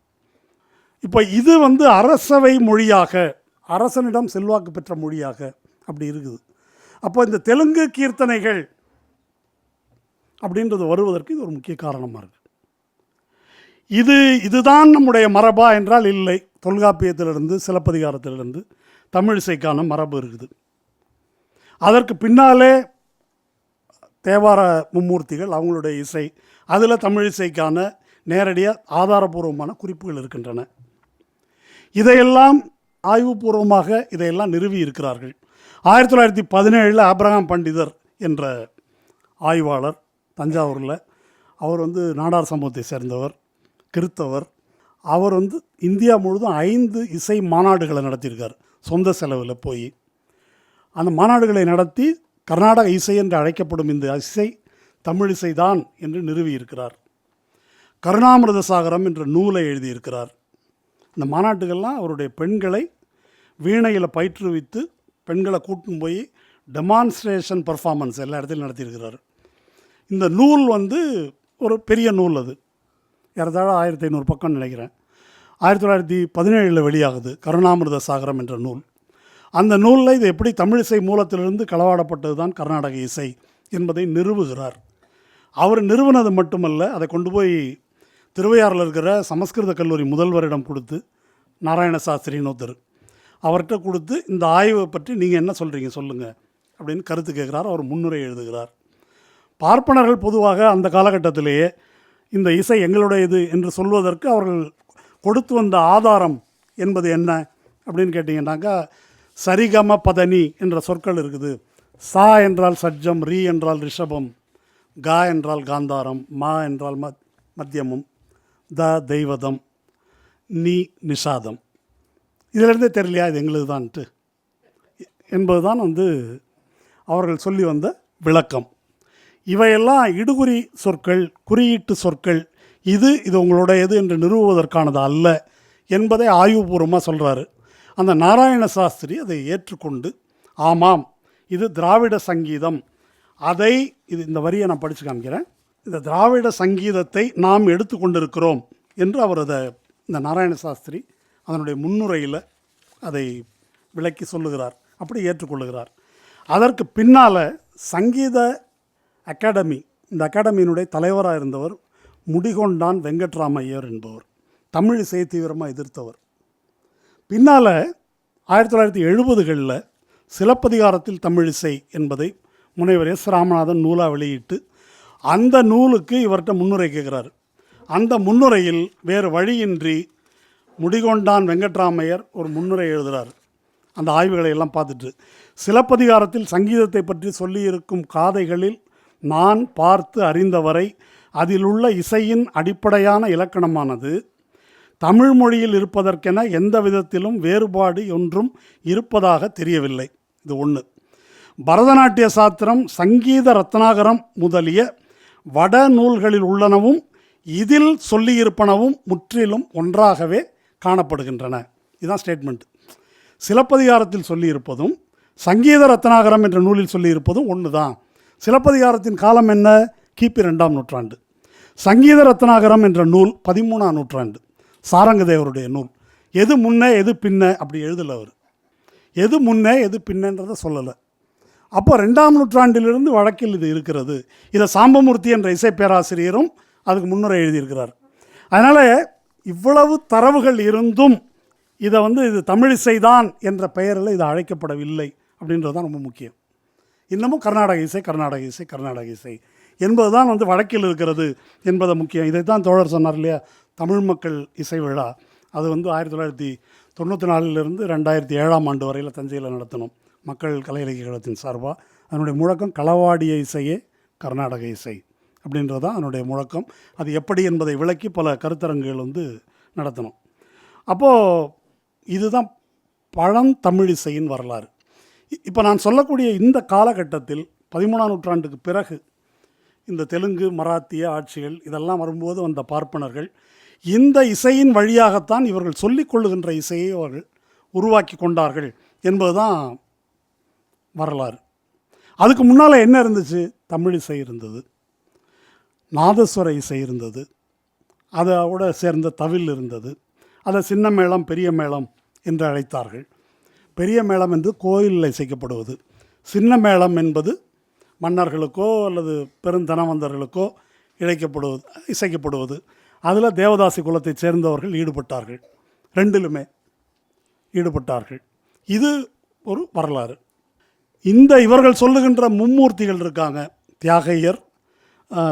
இப்போ இது வந்து அரசவை மொழியாக, அரசனிடம் செல்வாக்கு பெற்ற மொழியாக அப்படி இருக்குது. அப்போ இந்த தெலுங்கு கீர்த்தனைகள் அப்படின்றது வருவதற்கு இது ஒரு முக்கிய காரணமாக இருக்குது. இதுதான் நம்முடைய மரபா என்றால் இல்லை. தொல்காப்பியத்திலிருந்து சிலப்பதிகாரத்திலிருந்து தமிழிசைக்கான மரபு இருக்குது. அதற்கு பின்னாலே தேவார மும்மூர்த்திகள் அவங்களுடைய இசை, அதில் தமிழிசைக்கான நேரடியாக ஆதாரபூர்வமான குறிப்புகள் இருக்கின்றன. இதையெல்லாம் ஆய்வுபூர்வமாக இதையெல்லாம் நிறுவி இருக்கிறார்கள். 1917 ஆபிரகாம் பண்டிதர் என்ற ஆய்வாளர் தஞ்சாவூரில், அவர் வந்து நாடார் சமூகத்தை சேர்ந்தவர், கிறித்தவர். அவர் வந்து இந்தியா முழுதும் 5 இசை மாநாடுகளை நடத்தியிருக்கார் சொந்த செலவில் போய். அந்த மாநாடுகளை நடத்தி கர்நாடக இசை என்று அழைக்கப்படும் இந்த இசை தமிழிசை தான் என்று நிறுவியிருக்கிறார். கருணாமிர்த சாகரம் என்ற நூலை எழுதியிருக்கிறார். இந்த மாநாட்டுகள்லாம் அவருடைய பெண்களை வீணையில் பயிற்றுவித்து பெண்களை கூட்டும் போய் டெமான்ஸ்ட்ரேஷன் பர்ஃபார்மன்ஸ் எல்லா இடத்துலையும் நடத்தியிருக்கிறார். இந்த நூல் வந்து ஒரு பெரிய நூல், அது ஏறத்தாழ 1500 பக்கம் நினைக்கிறேன். 1917 வெளியாகுது கருணாமிர்த சாகரம் என்ற நூல். அந்த நூலில் இது எப்படி தமிழிசை மூலத்திலிருந்து களவாடப்பட்டது தான் கர்நாடக இசை என்பதை நிறுவுகிறார். அவர் நிறுவனது மட்டுமல்ல, அதை கொண்டு போய் திருவையாறில் இருக்கிற சமஸ்கிருத கல்லூரி முதல்வரிடம் கொடுத்து, நாராயண சாஸ்திரின்னு ஒருத்தர், அவர்கிட்ட கொடுத்து இந்த ஆய்வை பற்றி நீங்கள் என்ன சொல்கிறீங்க சொல்லுங்கள் அப்படின்னு கருத்து கேட்குறார். அவர் முன்னுரை எழுதுகிறார். பார்ப்பனர்கள் பொதுவாக அந்த காலகட்டத்திலேயே இந்த இசை எங்களுடையது என்று சொல்வதற்கு அவர்கள் கொடுத்து வந்த ஆதாரம் என்பது என்ன அப்படின்னு கேட்டிங்கன்னாக்கா, சரிகம பதனி என்ற சொற்கள் இருக்குது. சா என்றால் சட்ஜம், ரீ என்றால் ரிஷபம், கா என்றால் காந்தாரம், மா என்றால் மத்தியமம், த தெய்வதம், நீ நிஷாதம். இதிலிருந்தே தெரியலையா இது எங்களுக்கு தான்ட்டு என்பது தான் வந்து அவர்கள் சொல்லி வந்த விளக்கம். இவையெல்லாம் இடுகுறி சொற்கள், குறியீட்டு சொற்கள். இது உங்களுடையது என்று நிறுவுவதற்கானது அல்ல என்பதை ஆய்வுபூர்வமாக சொல்கிறாரு. அந்த நாராயண சாஸ்திரி அதை ஏற்றுக்கொண்டு, ஆமாம் இது திராவிட சங்கீதம், இந்த வரியை நான் படித்து காமிக்கிறேன், இந்த திராவிட சங்கீதத்தை நாம் எடுத்துக்கொண்டிருக்கிறோம் என்று அவர் இந்த நாராயண சாஸ்திரி அதனுடைய முன்னுரையில் அதை விளக்கி சொல்லுகிறார். அப்படி ஏற்றுக்கொள்ளுகிறார். அதற்கு பின்னால் சங்கீத அகாடமி, இந்த அகாடமியினுடைய தலைவராக இருந்தவர் முடிகொண்டான் வெங்கட்ராமையர் என்பவர், தமிழ் இசையை தீவிரமாக எதிர்த்தவர். பின்னால் 1970களில் சிலப்பதிகாரத்தில் தமிழிசை என்பதை முனைவர் எஸ் ராமநாதன் நூலாக வெளியிட்டு அந்த நூலுக்கு இவர்கிட்ட முன்னுரை கேட்குறாரு. அந்த முன்னுரையில் வேறு வழியின்றி முடிகொண்டான் வெங்கட்ராமையர் ஒரு முன்னுரை எழுதுகிறார். அந்த ஆய்வுகளை எல்லாம் பார்த்துட்டு, சிலப்பதிகாரத்தில் சங்கீதத்தை பற்றி சொல்லியிருக்கும் காதைகளில் நான் பார்த்து அறிந்தவரை அதில் உள்ள இசையின் அடிப்படையான இலக்கணமானது தமிழ் மொழியில் இருப்பதற்கென எந்த விதத்திலும் வேறுபாடு ஒன்றும் இருப்பதாக தெரியவில்லை. இது ஒன்று. பரதநாட்டிய சாத்திரம், சங்கீத ரத்னாகரம் முதலிய வட நூல்களில் உள்ளனவும் இதில் சொல்லியிருப்பனவும் முற்றிலும் ஒன்றாகவே காணப்படுகின்றன. இதுதான் ஸ்டேட்மெண்ட். சிலப்பதிகாரத்தில் சொல்லியிருப்பதும் சங்கீத ரத்னாகரம் என்ற நூலில் சொல்லியிருப்பதும் ஒன்று தான். சிலப்பதிகாரத்தின் காலம் என்ன? கிபி 2ஆம் நூற்றாண்டு. சங்கீத ரத்னாகரம் என்ற நூல் 13ஆம் நூற்றாண்டு, சாரங்கதேவருடைய நூல். எது முன்னே எது பின்ன அப்படி எழுதலை அவர். எது முன்னே எது பின்னன்றதை சொல்லலை. அப்போ 2ஆம் நூற்றாண்டிலிருந்து வழக்கில் இது இருக்கிறது. இதை சாம்பமூர்த்தி என்ற இசை பேராசிரியரும் அதுக்கு முன்னுரை எழுதியிருக்கிறார். அதனால் இவ்வளவு தரவுகள் இருந்தும் இதை இது தமிழிசைதான் என்ற பெயரில் இது அழைக்கப்படவில்லை அப்படின்றது தான் ரொம்ப முக்கியம். இன்னமும் கர்நாடக இசை கர்நாடக இசை கர்நாடக இசை என்பது தான் வழக்கில் இருக்கிறது என்பது முக்கியம். இதை தான் தோழர் சொன்னார் இல்லையா, தமிழ் மக்கள் இசை விழா. அது 1994 2007ஆம் ஆண்டு வரையில் தஞ்சையில் நடத்தணும் மக்கள் கலை இலக்கிய கழகத்தின் சார்பாக. அதனுடைய முழக்கம் களவாடிய இசையே கர்நாடக இசை அப்படின்றது தான் அதனுடைய முழக்கம். அது எப்படி என்பதை விளக்கி பல கருத்தரங்குகள் நடத்தணும். அப்போது இதுதான் பழந்தமிழ் இசையின் வரலாறு. இப்போ நான் சொல்லக்கூடிய இந்த காலகட்டத்தில் 13ஆம் நூற்றாண்டுக்கு பிறகு இந்த தெலுங்கு மராத்திய ஆட்சிகள் இதெல்லாம் வரும்போது வந்த பார்ப்பனர்கள் இந்த இசையின் வழியாகத்தான் இவர்கள் சொல்லிக் கொள்ளுகின்ற இசையை அவர்கள் உருவாக்கி கொண்டார்கள் என்பது தான் வரலாறு. அதுக்கு முன்னால் என்ன இருந்துச்சு? தமிழ் இசை இருந்தது, நாதஸ்வர இசை இருந்தது, அதோட சேர்ந்த தவில் இருந்தது. அதை சின்ன மேளம் பெரிய மேளம் என்று அழைத்தார்கள். பெரிய மேளம் என்று கோயிலில் இசைக்கப்படுவது, சின்ன மேளம் என்பது மன்னர்களுக்கோ அல்லது பெருந்தனவந்தர்களுக்கோ இசைக்கப்படுவது. அதில் தேவதாசி குலத்தைச் சேர்ந்தவர்கள் ஈடுபட்டார்கள், ரெண்டிலுமே ஈடுபட்டார்கள். இது ஒரு வரலாறு. இவர்கள் சொல்லுகின்ற மும்மூர்த்திகள் இருக்காங்க, தியாகையர்,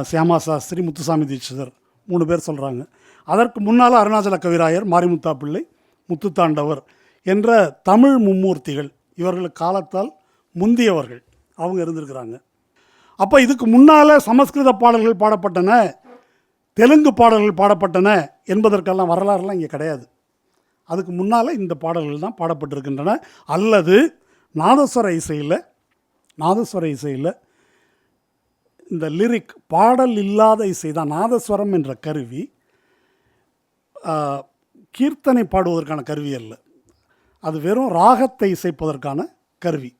சியாமா சாஸ்திரி, முத்துசாமி தீட்சிதர், 3 பேர் சொல்கிறாங்க. அதற்கு முன்னால் அருணாச்சல கவிராயர், மாரிமுத்தா பிள்ளை, முத்துத்தாண்டவர் என்ற தமிழ் மும்மூர்த்திகள் இவர்களுக்கு காலத்தால் முந்தியவர்கள் அவங்க இருந்திருக்கிறாங்க. அப்போ இதுக்கு முன்னால் சமஸ்கிருத பாடல்கள் பாடப்பட்டன, தெலுங்கு பாடல்கள் பாடப்பட்டன என்பதற்கெல்லாம் வரலாறுலாம் இங்கே கிடையாது. அதுக்கு முன்னால் இந்த பாடல்கள் தான் பாடப்பட்டிருக்கின்றன. அல்லது நாதஸ்வர இசையில் இந்த லிரிக் பாடல் இல்லாத இசை தான். நாதஸ்வரம் என்ற கருவி கீர்த்தனை பாடுவதற்கான கருவி அல்ல, அது வெறும் ராகத்தை இசைப்பதற்கான கருவி.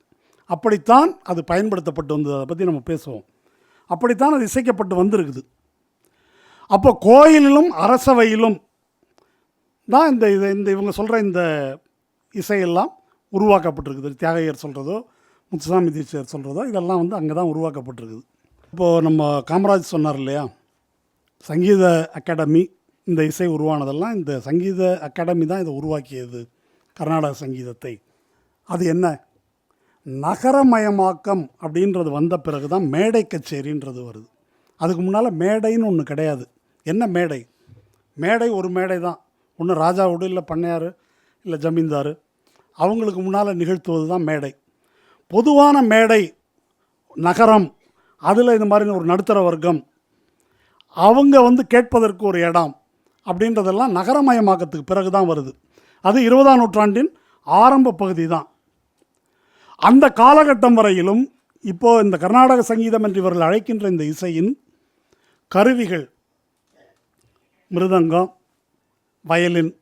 அப்படித்தான் அது பயன்படுத்தப்பட்டு வந்தது. அதை பற்றி நம்ம பேசுவோம். அப்படித்தான் அது இசைக்கப்பட்டு வந்திருக்குது. அப்போ கோயிலிலும் அரசவையிலும் தான் இந்த இவங்க சொல்கிற இந்த இசையெல்லாம் உருவாக்கப்பட்டிருக்குது. தியாகையர் சொல்கிறதோ முத்துசாமி தீட்சிதர் சொல்கிறதோ இதெல்லாம் அங்கே தான் உருவாக்கப்பட்டிருக்குது. இப்போது நம்ம காமராஜ் சொன்னார் இல்லையா, சங்கீத அகாடமி, இந்த இசை உருவானதெல்லாம் இந்த சங்கீத அகாடமி தான் இதை உருவாக்கியது, கர்நாடக சங்கீதத்தை. அது என்ன? நகரமயமாக்கம் அப்படின்றது வந்த பிறகு தான் மேடை கச்சேரின்றது வருது. அதுக்கு முன்னால் மேடைன்னு ஒன்று கிடையாது. என்ன மேடை? மேடை ஒரு மேடை தான். ஒன்று ராஜாவோடு இல்லை பண்ணையார் இல்லை ஜமீன்தார் அவங்களுக்கு முன்னால் நிகழ்த்துவது தான் மேடை. பொதுவான மேடை நகரம், அதில் இந்த மாதிரி ஒரு நடுத்தர வர்க்கம் அவங்க கேட்பதற்கு ஒரு இடம் அப்படின்றதெல்லாம் நகரமயமாக்கத்துக்கு பிறகு தான் வருது. அது 20ஆம் நூற்றாண்டின் ஆரம்ப பகுதி தான். அந்த காலகட்டம் வரையிலும் இப்போது இந்த கர்நாடக சங்கீதம் என்று இவர்கள் அழைக்கின்ற இந்த இசையின் கருவிகள், மிருதங்கம், வயலின்,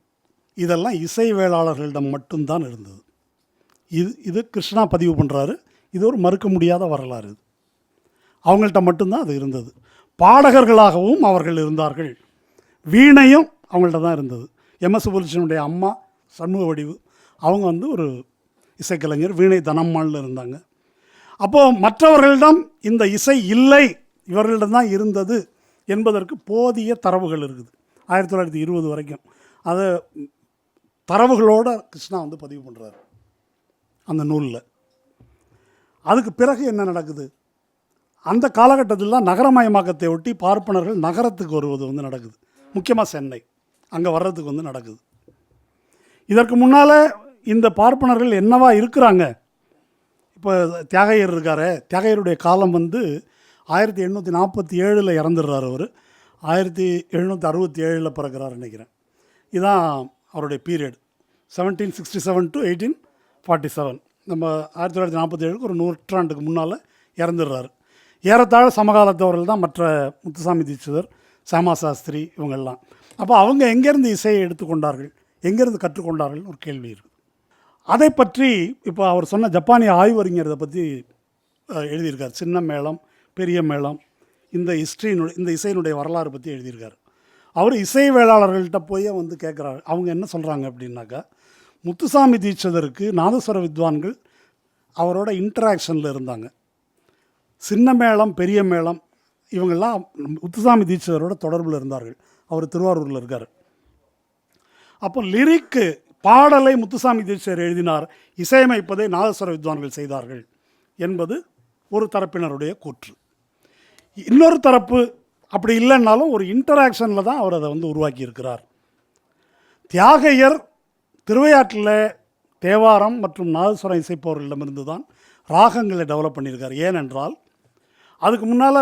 இதெல்லாம் இசை வேளாளர்களிடம் மட்டும்தான் இருந்தது. இது கிருஷ்ணா பதிவு பண்ணுறாரு. இது ஒரு மறுக்க முடியாத வரலாறு. அவங்கள்ட்ட மட்டும்தான் அது இருந்தது. பாடகர்களாகவும் அவர்கள் இருந்தார்கள். வீணையும் அவங்கள்ட்ட தான் இருந்தது. எம்எஸ் சுப்புலட்சுமியுடைய அம்மா சண்முக வடிவு அவங்க ஒரு இசைக்கலைஞர், வீணை தனம்மாள்னு இருந்தாங்க. அப்போது மற்றவர்களிடம் இந்த இசை இல்லை, இவர்களிடம் தான் இருந்தது என்பதற்கு போதிய தரவுகள் இருக்குது. 1920 வரைக்கும் அதை தரவுகளோடு கிருஷ்ணா பதிவு பண்ணுறாரு அந்த நூலில். அதுக்கு பிறகு என்ன நடக்குது? அந்த காலகட்டத்தில் தான் நகரமயமாக்கத்தை ஒட்டி பார்ப்பனர்கள் நகரத்துக்கு வருவது நடக்குது. முக்கியமாக சென்னை, அங்கே வர்றதுக்கு நடக்குது. இதற்கு முன்னால் இந்த பார்ப்பனர்கள் என்னவா இருக்கிறாங்க? இப்போ தியாகையர் இருக்கார். தியாகையருடைய காலம் 1847 இறந்துடுறார். அவர் 1767 பிறகுறார் நினைக்கிறேன். இதுதான் அவருடைய பீரியட், 1767 to 1847. நம்ம 1947 ஒரு நூற்றாண்டுக்கு முன்னால் இறந்துடுறாரு. ஏறத்தாழ சமகாலத்தவர்கள் தான் மற்ற முத்துசாமி தீட்சிதர், சியாமா சாஸ்திரி இவங்கெல்லாம். அப்போ அவங்க எங்கேருந்து இசையை எடுத்துக்கொண்டார்கள், எங்கேருந்து கற்றுக்கொண்டார்கள் ஒரு கேள்வி இருக்குது. அதை பற்றி இப்போ அவர் சொன்ன ஜப்பானிய ஆய்வறிஞர் இதை பற்றி எழுதியிருக்கார். சின்ன மேளம், பெரிய மேளம், இந்த இந்த இசையினுடைய வரலாறு பற்றி எழுதியிருக்கார். அவர் இசை வேளாளர்கள்ட்ட போய் வந்து கேட்குறாரு. அவங்க என்ன சொல்கிறாங்க அப்படின்னாக்கா, முத்துசாமி தீட்சிதருக்கு நாதஸ்வர வித்வான்கள் அவரோட இன்டராக்ஷனில் இருந்தாங்க. சின்ன மேளம், பெரிய மேளம் இவங்கெல்லாம் முத்துசாமி தீட்சிதரோட தொடர்பில் இருந்தார்கள். அவர் திருவாரூரில் இருக்கார். அப்போ லிரிக்கு பாடலை முத்துசாமி தீட்சிதர் எழுதினார், இசையமைப்பதை நாதஸ்வர வித்வான்கள் செய்தார்கள் என்பது ஒரு தரப்பினருடைய கூற்று. இன்னொரு தரப்பு அப்படி இல்லைன்னாலும் ஒரு இன்டராக்ஷனில் தான் அவர் அதை வந்து உருவாக்கி இருக்கிறார். தியாகையர் திருவையாற்றில் தேவாரம் மற்றும் நாதஸ்வரம் இசைப்பவர்களிடமிருந்து தான் ராகங்களை டெவலப் பண்ணியிருக்கார். ஏனென்றால் அதுக்கு முன்னால்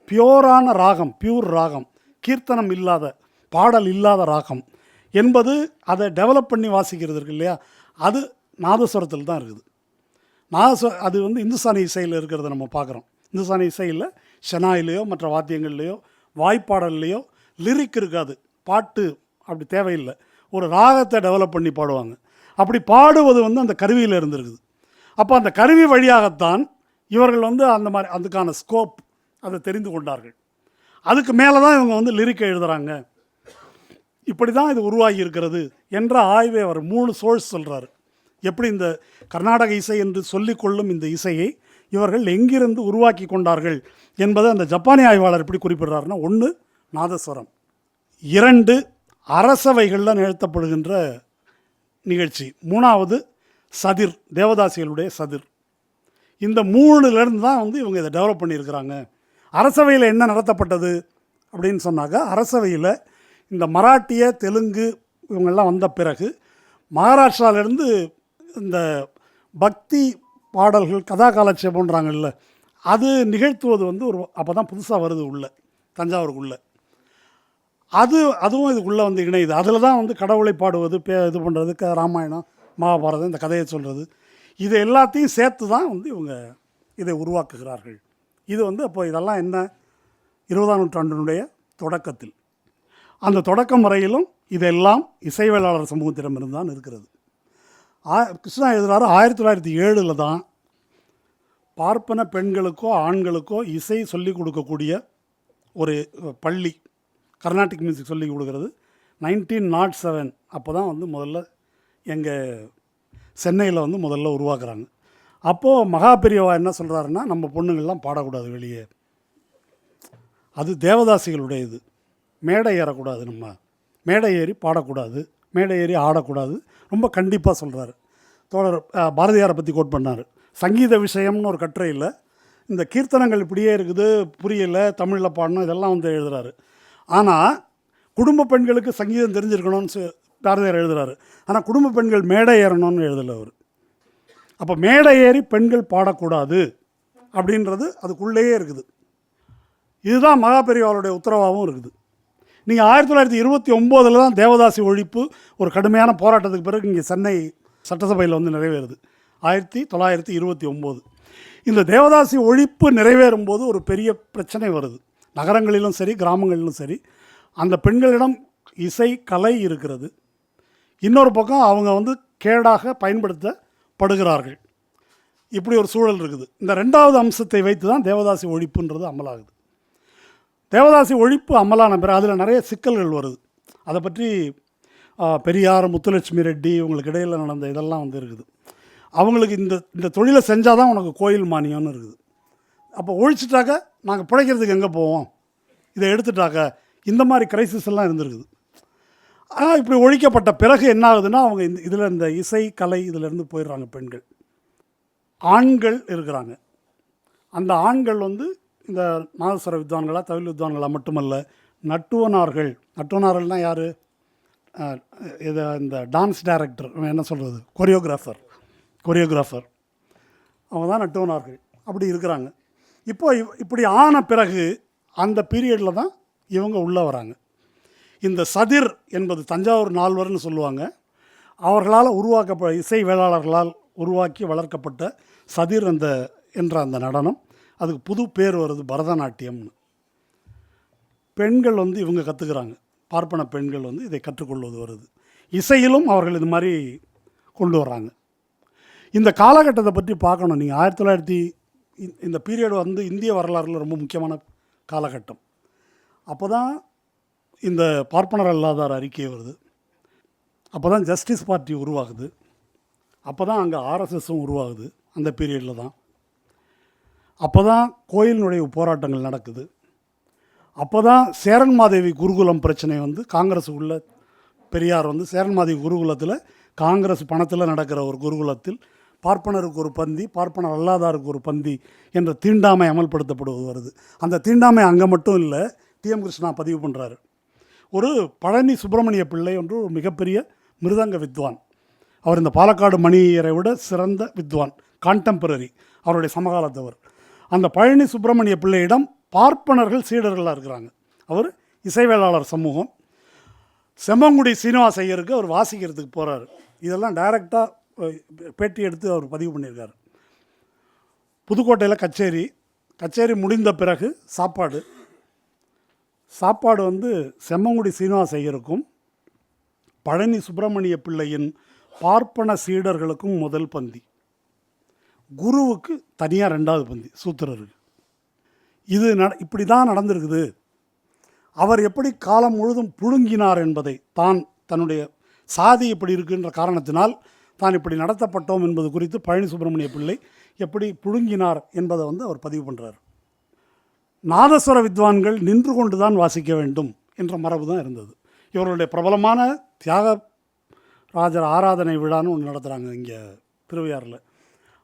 பியூரான ராகம், பியூர் ராகம், கீர்த்தனம் இல்லாத, பாடல் இல்லாத ராகம் என்பது அதை டெவலப் பண்ணி வாசிக்கிறது இருக்கு இல்லையா, அது நாதஸ்வரத்தில் தான் இருக்குது. அது வந்து இந்துஸ்தானி இசையில் இருக்கிறத நம்ம பார்க்குறோம். இந்துஸ்தானி இசையில் ஷெனாயிலையோ மற்ற வாத்தியங்கள்லையோ வாய்ப்பாடல்லையோ லிரிக் இருக்காது, பாட்டு அப்படி தேவையில்லை, ஒரு ராகத்தை டெவலப் பண்ணி பாடுவாங்க. அப்படி பாடுவது வந்து அந்த கருவியில் இருந்திருக்குது. அப்போ அந்த கருவி வழியாகத்தான் இவர்கள் வந்து அந்த மாதிரி அதுக்கான ஸ்கோப் அதை தெரிந்து கொண்டார்கள். அதுக்கு மேலே தான் இவங்க வந்து லிரிக்கை எழுதுகிறாங்க. இப்படி தான் இது உருவாகி இருக்கிறது என்ற ஆய்வை அவர் 3 சோர்ஸ் சொல்கிறார். எப்படி இந்த கர்நாடக இசை என்று சொல்லிக்கொள்ளும் இந்த இசையை இவர்கள் எங்கிருந்து உருவாக்கி கொண்டார்கள் என்பதை அந்த ஜப்பானிய ஆய்வாளர் எப்படி குறிப்பிடுறாருன்னா, 1 நாதஸ்வரம், 2 அரசவைகளில் நிகழ்த்தப்படுகின்ற நிகழ்ச்சி, 3வது சதிர், தேவதாசிகளுடைய சதிர். இந்த 3லேருந்து தான் வந்து இவங்க இதை டெவலப் பண்ணியிருக்கிறாங்க. அரசவையில் என்ன நடத்தப்பட்டது அப்படின்னு சொன்னாக்கா, அரசவையில் இந்த மராட்டிய, தெலுங்கு இவங்கெல்லாம் வந்த பிறகு மகாராஷ்டிராவிலேருந்து இந்த பக்தி பாடல்கள், கதா காலட்சேபம்ன்றாங்கல்ல, அது நிகழ்த்துவது வந்து ஒரு அப்போ தான் புதுசாக வருது உள்ள தஞ்சாவூருக்குள்ளே. அதுவும் இதுக்குள்ளே வந்து இணையுது. அதில் தான் வந்து கடவுளை பாடுவது, இது பண்ணுறது, ராமாயணம் மகாபாரதம் இந்த கதையை சொல்கிறது, இது எல்லாத்தையும் சேர்த்து தான் வந்து இவங்க இதை உருவாக்குகிறார்கள். இது வந்து அப்போ இதெல்லாம் என்ன, 20ஆம் நூற்றாண்டினுடைய தொடக்கத்தில், அந்த தொடக்கம் வரையிலும் இதெல்லாம் இசைவேளாளர் சமூகத்திடமிருந்து தான் இருக்கிறது. கிருஷ்ணா எழுதுகிறாரு, 1907 தான் பார்ப்பன பெண்களுக்கோ ஆண்களுக்கோ இசை சொல்லிக் கொடுக்கக்கூடிய ஒரு பள்ளி, கர்நாடிக் மியூசிக் சொல்லிக் கொடுக்குறது 1907 அப்போ தான் வந்து முதல்ல எங்கள் சென்னையில் வந்து முதல்ல உருவாக்குறாங்க. அப்போது மகாபெரியவா என்ன சொல்கிறாருன்னா, நம்ம பொண்ணுங்கள்லாம் பாடக்கூடாது வெளியே, அது தேவதாசிகளுடைய இது, மேடை ஏறக்கூடாது, நம்ம மேடை ஏறி பாடக்கூடாது, மேடை ஏறி ஆடக்கூடாது, ரொம்ப கண்டிப்பாக சொல்கிறாரு. தோழர் பாரதியாரை பற்றி கோட் பண்ணார். சங்கீத விஷயம்னு ஒரு கட்டுரையில் இந்த கீர்த்தனங்கள் இப்படியே இருக்குது, புரியலை, தமிழில் பாடணும், இதெல்லாம் வந்து எழுதுகிறாரு. ஆனால் குடும்ப பெண்களுக்கு சங்கீதம் தெரிஞ்சிருக்கணும்னு பாரதியார் எழுதுகிறாரு. ஆனால் குடும்ப பெண்கள் மேடை ஏறணும்னு எழுதலை அவர். அப்போ மேடை ஏறி பெண்கள் பாடக்கூடாது அப்படின்றது அதுக்குள்ளேயே இருக்குது. இதுதான் மகாபெரிவாளுடைய உத்தரவாகவும் இருக்குது. நீங்கள் 1929 தான் தேவதாசி ஒழிப்பு ஒரு கடுமையான போராட்டத்துக்கு பிறகு இங்கே சென்னை சட்டசபையில் வந்து நிறைவேறுது. 1929 இந்த தேவதாசி ஒழிப்பு நிறைவேறும் போது ஒரு பெரிய பிரச்சனை வருது. நகரங்களிலும் சரி கிராமங்களிலும் சரி, அந்த பெண்களிடம் இசை கலை இருக்கிறது, இன்னொரு பக்கம் அவங்க வந்து கேடாக பயன்படுத்தப்படுகிறார்கள். இப்படி ஒரு சூழல் இருக்குது. இந்த 2வது அம்சத்தை வைத்து தான் தேவதாசி ஒழிப்புன்றது அமலாகுது. தேவதாசி ஒழிப்பு அமலான பிறகு அதில் நிறைய சிக்கல்கள் வருது. அதை பற்றி பெரியார், முத்துலட்சுமி ரெட்டி இவங்களுக்கு இடையில் நடந்த இதெல்லாம் வந்து இருக்குது. அவங்களுக்கு இந்த தொழிலை செஞ்சால் தான் உனக்கு கோயில் மானியம்னு இருக்குது. அப்போ ஒழிச்சிட்டாக்க நாங்கள் பிழைக்கிறதுக்கு எங்கே போவோம், இதை எடுத்துட்டாக்க, இந்த மாதிரி கிரைசிஸ் எல்லாம் இருந்திருக்குது. ஆனால் இப்படி ஒழிக்கப்பட்ட பிறகு என்ன ஆகுதுன்னா, அவங்க இதில் இந்த இசை கலை இதிலேருந்து போயிடுறாங்க பெண்கள். ஆண்கள் இருக்கிறாங்க. அந்த ஆண்கள் வந்து இந்த நாதஸ்வர வித்வான்களாக, தவில் வித்வான்களாக மட்டுமல்ல, நட்டுவனார்கள்னால் யார், இதை இந்த டான்ஸ் டைரக்டர், என்ன சொல்கிறது, கொரியோகிராஃபர் அவங்க தான் நட்டுவனார்கள். அப்படி இருக்கிறாங்க. இப்படி ஆன பிறகு அந்த பீரியடில் தான் இவங்க உள்ளே வராங்க. இந்த சதிர் என்பது தஞ்சாவூர் நால்வர்னு சொல்லுவாங்க. அவர்களால் இசை வேளாளர்களால் உருவாக்கி வளர்க்கப்பட்ட சதிர் என்ற அந்த நடனம், அதுக்கு புது பேர் வருது பரதநாட்டியம்னு. பெண்கள் வந்து இவங்க கற்றுக்கிறாங்க, பார்ப்பன பெண்கள் வந்து இதை கற்றுக்கொள்வது வருது. இசையிலும் அவர்கள் இது மாதிரி கொண்டு வர்றாங்க. இந்த காலகட்டத்தை பற்றி பார்க்கணும். நீங்கள் 1900 இந்த பீரியட் வந்து இந்திய வரலாறில் ரொம்ப முக்கியமான காலகட்டம். அப்போ தான் இந்த பார்ப்பனர் அல்லாதார் அறிக்கை வருது. அப்போ தான் ஜஸ்டிஸ் பார்ட்டி உருவாகுது. அப்போ தான் அங்கே ஆர்எஸ்எஸும் உருவாகுது. அந்த பீரியடில் தான். அப்போ தான் கோயில் நுழைவு போராட்டங்கள் நடக்குது. அப்போ தான் சேரன்மாதேவி குருகுலம் பிரச்சனை வந்து காங்கிரஸுக்குள்ள பெரியார் வந்து சேரன்மாதேவி குருகுலத்தில் காங்கிரஸ் பணத்தில் நடக்கிற ஒரு குருகுலத்தில் பார்ப்பனருக்கு ஒரு பந்தி, பார்ப்பனர் அல்லாதாருக்கு ஒரு பந்தி என்ற தீண்டாமை அமல்படுத்தப்படுவது வருது. அந்த தீண்டாமை அங்கே மட்டும் இல்லை, டிஎம் கிருஷ்ணா பதிவு பண்ணுறாரு. ஒரு பழனி சுப்பிரமணிய பிள்ளை என்று ஒரு மிகப்பெரிய மிருதங்க வித்வான். அவர் இந்த பாலக்காடு மணியரை விட சிறந்த வித்வான், கான்டெம்பரரி, அவருடைய சமகாலத்தவர். அந்த பழனி சுப்பிரமணிய பிள்ளையிடம் பார்ப்பனர்கள் சீடர்களாக இருக்கிறாங்க. அவர் இசைவேளாளர் சமூகம். செம்மங்குடி சீனிவாச ஐயருக்கு அவர் வாசிக்கிறதுக்கு போகிறாரு. இதெல்லாம் டைரெக்டாக பேட்டி எடுத்து அவர் பதிவு பண்ணியிருக்காரு. புதுக்கோட்டையில் கச்சேரி முடிந்த பிறகு சாப்பாடு வந்து செம்மங்குடி சீனிவாச ஐயருக்கும் பழனி சுப்பிரமணிய பிள்ளையின் பார்ப்பன சீடர்களுக்கும் முதல் பந்தி, குருவுக்கு தனியாக 2வது பந்தி, சூத்திரருக்கு. இது இப்படி தான் நடந்திருக்குது. அவர் எப்படி காலம் முழுதும் புழுங்கினார் என்பதை, தன்னுடைய சாதி இப்படி இருக்குன்ற காரணத்தினால் தான் இப்படி நடத்தப்பட்டோம் என்பது குறித்து பழனி சுப்பிரமணிய பிள்ளை எப்படி புழுங்கினார் என்பதை வந்து அவர் பதிவு பண்ணுறார். நாதஸ்வர வித்வான்கள் நின்று கொண்டு தான் வாசிக்க வேண்டும் என்ற மரபு தான் இருந்தது. இவர்களுடைய பிரபலமான தியாகராஜர் ஆராதனை விழான்னு ஒன்று நடத்துகிறாங்க இங்கே திருவையாறில்.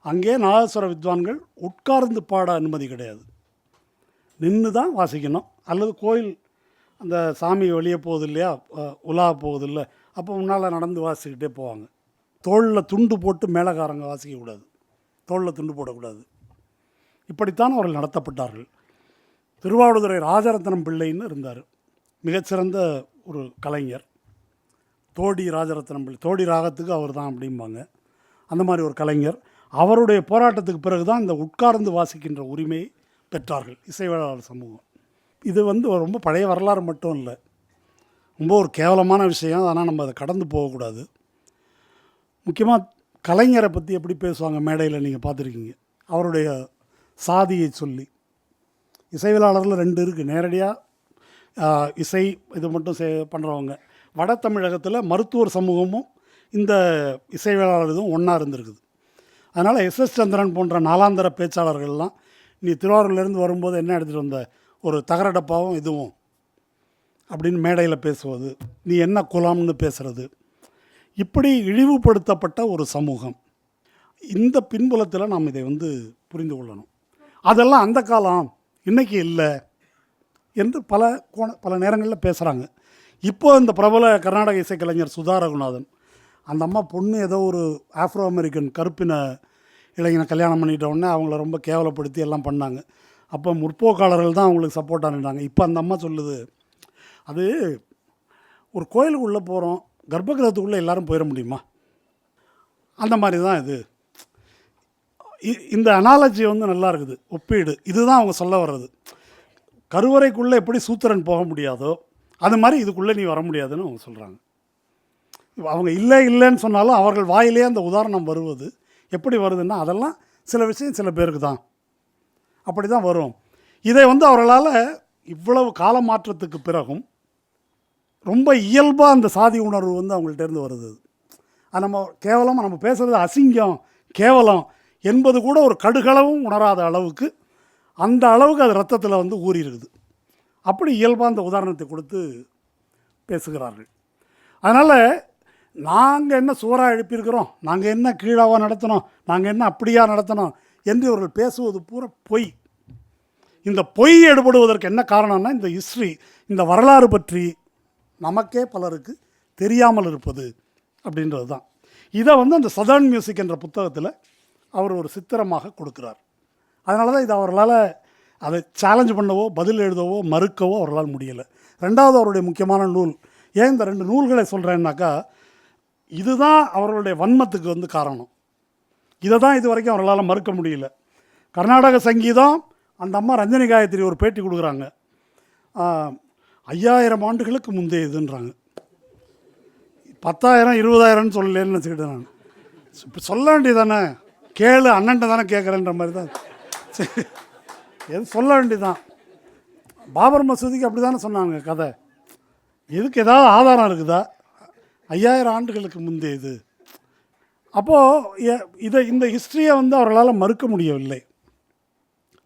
அங்கே நாதஸ்வர வித்வான்கள் உட்கார்ந்து பாட அனுமதி கிடையாது, நின்று தான் வாசிக்கணும். அல்லது கோயில் அந்த சாமி வெளியே போகுது இல்லையா, உலா போகுது இல்லை, அப்போ முன்னால் நடந்து வாசிக்கிட்டே போவாங்க. தோளில் துண்டு போட்டு மேலக்காரங்க வாசிக்கக்கூடாது, தோளில் துண்டு போடக்கூடாது. இப்படித்தான் அவர்கள் நடத்தப்பட்டார்கள். திருவாவடுதுறை ராஜரத்னம் பிள்ளைன்னு இருந்தார், மிகச்சிறந்த ஒரு கலைஞர். தோடி ராஜரத்னம் பிள்ளை, தோடி ராகத்துக்கு அவர் தான் அப்படிம்பாங்க. அந்த மாதிரி ஒரு கலைஞர். அவருடைய போராட்டத்துக்கு பிறகு தான் இந்த உட்கார்ந்து வாசிக்கின்ற உரிமையை பெற்றார்கள் இசைவேளாளர் சமூகம். இது வந்து ரொம்ப பழைய வரலாறு மட்டும் இல்லை, ரொம்ப ஒரு கேவலமான விஷயம். ஆனால் நம்ம அதை கடந்து போகக்கூடாது. முக்கியமாக கலைஞரை பற்றி எப்படி பேசுவாங்க மேடையில், நீங்கள் பார்த்துருக்கீங்க. அவருடைய சாதியை சொல்லி இசைவேளாளரில் 2 இருக்குது. நேரடியாக இசை இது மட்டும் பண்ணுறவங்க. வட தமிழகத்தில் மருத்துவர் சமூகமும் இந்த இசைவேளாளர் இதுவும் ஒன்றா இருந்திருக்குது. அதனால் எஸ்எஸ் சந்திரன் போன்ற நாலாந்தர பேச்சாளர்கள்லாம் நீ திருவாரூர்லேருந்து வரும்போது என்ன எடுத்துகிட்டு வந்த, ஒரு தகர டப்பாவும் இதுவும் அப்படின்னு மேடையில் பேசுவது, நீ என்ன குலாம்னு பேசுகிறது, இப்படி இழிவுபடுத்தப்பட்ட ஒரு சமூகம். இந்த பின்புலத்தில் நாம் இதை வந்து புரிந்து கொள்ளணும். அதெல்லாம் அந்த காலம், இன்றைக்கி இல்லை என்று பல நேரங்களில் பேசுகிறாங்க. இப்போ இந்த பிரபல கர்நாடக இசைக்கலைஞர் சுதா ரகுநாதன், அந்த அம்மா பொண்ணு ஏதோ ஒரு ஆஃப்ரோ அமெரிக்கன் கருப்பின இளைஞனை கல்யாணம் பண்ணிட்ட உடனே அவங்கள ரொம்ப கேவலப்படுத்தி எல்லாம் பண்ணாங்க. அப்போ முற்போக்காளர்கள் தான் அவங்களுக்கு சப்போர்ட்டாக நின்றாங்க. இப்போ அந்த அம்மா சொல்லுது, அது ஒரு கோயிலுக்குள்ளே போகிறோம், கர்ப்பகிரகத்துக்குள்ளே எல்லாரும் போயிட முடியுமா, அந்த மாதிரி தான் இது. இந்த அனாலஜி வந்து நல்லா இருக்குது, ஒப்பீடு. இதுதான் அவங்க சொல்ல வர்றது. கருவறைக்குள்ளே எப்படி சூத்திரன் போக முடியாதோ அது மாதிரி இதுக்குள்ளே நீ வர முடியாதுன்னு அவங்க சொல்கிறாங்க. அவங்க இல்லைன்னு சொன்னாலும் அவர்கள் வாயிலே அந்த உதாரணம் வருவது எப்படி வருதுன்னா, அதெல்லாம் சில விஷயம் சில பேருக்கு தான் அப்படி தான் வரும். இதை வந்து அவர்களால் இவ்வளவு கால மாற்றத்துக்கு பிறகும் ரொம்ப இயல்பாக அந்த சாதி உணர்வு வந்து அவங்கள்ட்டேருந்து வருது. அது நம்ம பேசுகிறது அசிங்கம், கேவலம் என்பது கூட ஒரு கடுகளவும் உணராத அளவுக்கு, அந்த அளவுக்கு அது ரத்தத்தில் வந்து ஊறி இருக்குது. அப்படி இயல்பாக அந்த உதாரணத்தை கொடுத்து பேசுகிறார்கள். அதனால் நாங்கள் என்ன சுவராக எழுப்பியிருக்கிறோம், நாங்கள் என்ன கீழாவாக நடத்தினோம், நாங்கள் என்ன அப்படியா நடத்தினோம் என்று இவர்கள் பேசுவது பூரா பொய். இந்த பொய் எடுபடுவதற்கு என்ன காரணம்னா, இந்த ஹிஸ்ட்ரி, இந்த வரலாறு பற்றி நமக்கே பலருக்கு தெரியாமல் இருப்பது அப்படின்றது தான். இதை வந்து அந்த சதர்ன் மியூசிக் என்ற புத்தகத்தில் அவர் ஒரு சித்திரமாக கொடுக்குறார். அதனால தான் இது அவர்களால் அதை சேலஞ்ச் பண்ணவோ பதில் எழுதவோ மறுக்கவோ அவர்களால் முடியலை. 2வது அவருடைய முக்கியமான நூல். ஏன் இந்த 2 நூல்களை சொல்கிறேன்னாக்கா, இதுதான் அவர்களுடைய வன்மத்துக்கு வந்து காரணம். இதை தான் இது வரைக்கும் அவர்களால் மறுக்க முடியல. கர்நாடக சங்கீதம், அந்த அம்மா ரஞ்சனி காயத்ரி ஒரு பேட்டி கொடுக்குறாங்க, 5000 ஆண்டுகளுக்கு முந்தைய இதுன்றாங்க. 10,000 20,000 சொல்லலேன்னு வச்சுக்கிட்டேன் நான். இப்போ சொல்ல வேண்டியதானே, கேளு அண்ணன்ட்ட தானே கேட்குறேன்ற மாதிரி தான். சரி, எது சொல்ல வேண்டியதுதான். பாபர் மசூதிக்கு அப்படி தானே சொன்னாங்க கதை. இதுக்கு ஏதாவது ஆதாரம் இருக்குதா? 5000 ஆண்டுகளுக்கு முந்தையது. அப்போது இந்த ஹிஸ்ட்ரியை வந்து அவர்களால் மறுக்க முடியவில்லை.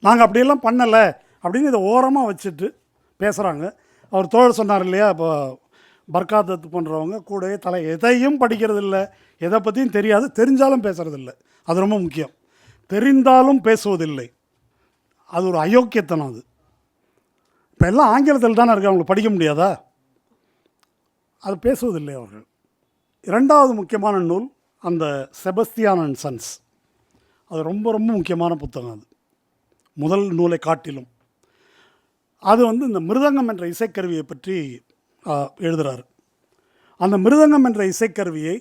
நாங்கள் அப்படியெல்லாம் பண்ணலை அப்படின்னு இதை ஓரமாக வச்சுட்டு பேசுகிறாங்க. அவர் தோழர் சொன்னார் இல்லையா, இப்போ பர்காத்தத்து பண்ணுறவங்க கூடவே எதையும் படிக்கிறது இல்லை, எதை பற்றியும் தெரியாது, தெரிஞ்சாலும் பேசுகிறதில்லை. அது ரொம்ப முக்கியம். தெரிந்தாலும் பேசுவதில்லை, அது ஒரு அயோக்கியத்தனம். அது இப்போ எல்லாம் ஆங்கிலத்தில் தானே இருக்குது, அவங்களுக்கு படிக்க முடியாதா? அது பேசுவதில்லை அவர்கள். இரண்டாவது முக்கியமான நூல் அந்த செபஸ்தியான் அண்ட் சன்ஸ். அது ரொம்ப ரொம்ப முக்கியமான புத்தகம். அது முதல் நூலை காட்டிலும். அது வந்து இந்த மிருதங்கம் என்ற இசைக்கருவியை பற்றி எழுதுகிறார். அந்த மிருதங்கம் என்ற இசைக்கருவியை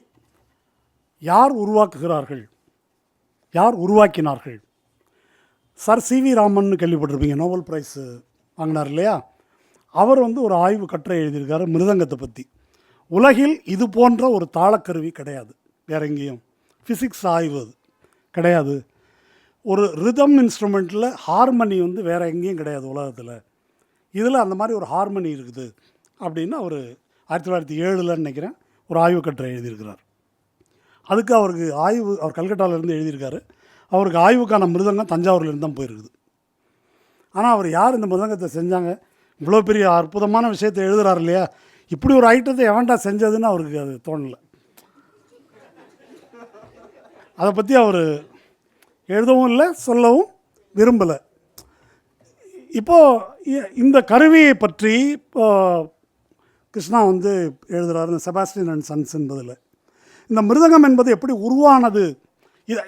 யார் உருவாக்குகிறார்கள், யார் உருவாக்கினார்கள்? Sir CV. ராமன் கேள்விப்பட்டிருப்பீங்க, நோபல் பிரைஸ் வாங்கினார் இல்லையா? அவர் வந்து ஒரு ஆய்வு கட்டுரை எழுதியிருக்காரு மிருதங்கத்தை பற்றி. உலகில் இது போன்ற ஒரு தாளக்கருவி கிடையாது வேற எங்கேயும். ஃபிசிக்ஸ் ஆய்வு அது கிடையாது. ஒரு ரிதம் இன்ஸ்ட்ருமெண்ட்டில் ஹார்மனி வந்து வேறு எங்கேயும் கிடையாது உலகத்தில். இதில் அந்த மாதிரி ஒரு ஹார்மனி இருக்குது அப்படின்னு அவர் 1907 நினைக்கிறேன் ஒரு ஆய்வு கட்டுரை எழுதியிருக்கிறார். அதுக்கு அவருக்கு அவர் கல்கட்டாவிலேருந்து எழுதியிருக்காரு. அவருக்கு ஆய்வுக்கான மிருதங்கம் தஞ்சாவூர்லேருந்து தான் போயிருக்குது. ஆனால் அவர் யார் இந்த மிருதங்கத்தை செஞ்சாங்க, இவ்வளோ பெரிய அற்புதமான விஷயத்தை எழுதுகிறார் இல்லையா, இப்படி ஒரு ஐட்டத்தை எவன்டா செஞ்சதுன்னு அவருக்கு அது தோணலை. அதை பற்றி அவர் எழுதவும் இல்லை, சொல்லவும் விரும்பலை. இப்போது இந்த கருவியை பற்றி கிருஷ்ணா வந்து எழுதுகிறார் இந்த செபாஸ்டியன் அண்ட் சன்ஸ் என்பதில். இந்த மிருதங்கம் என்பது எப்படி உருவானது,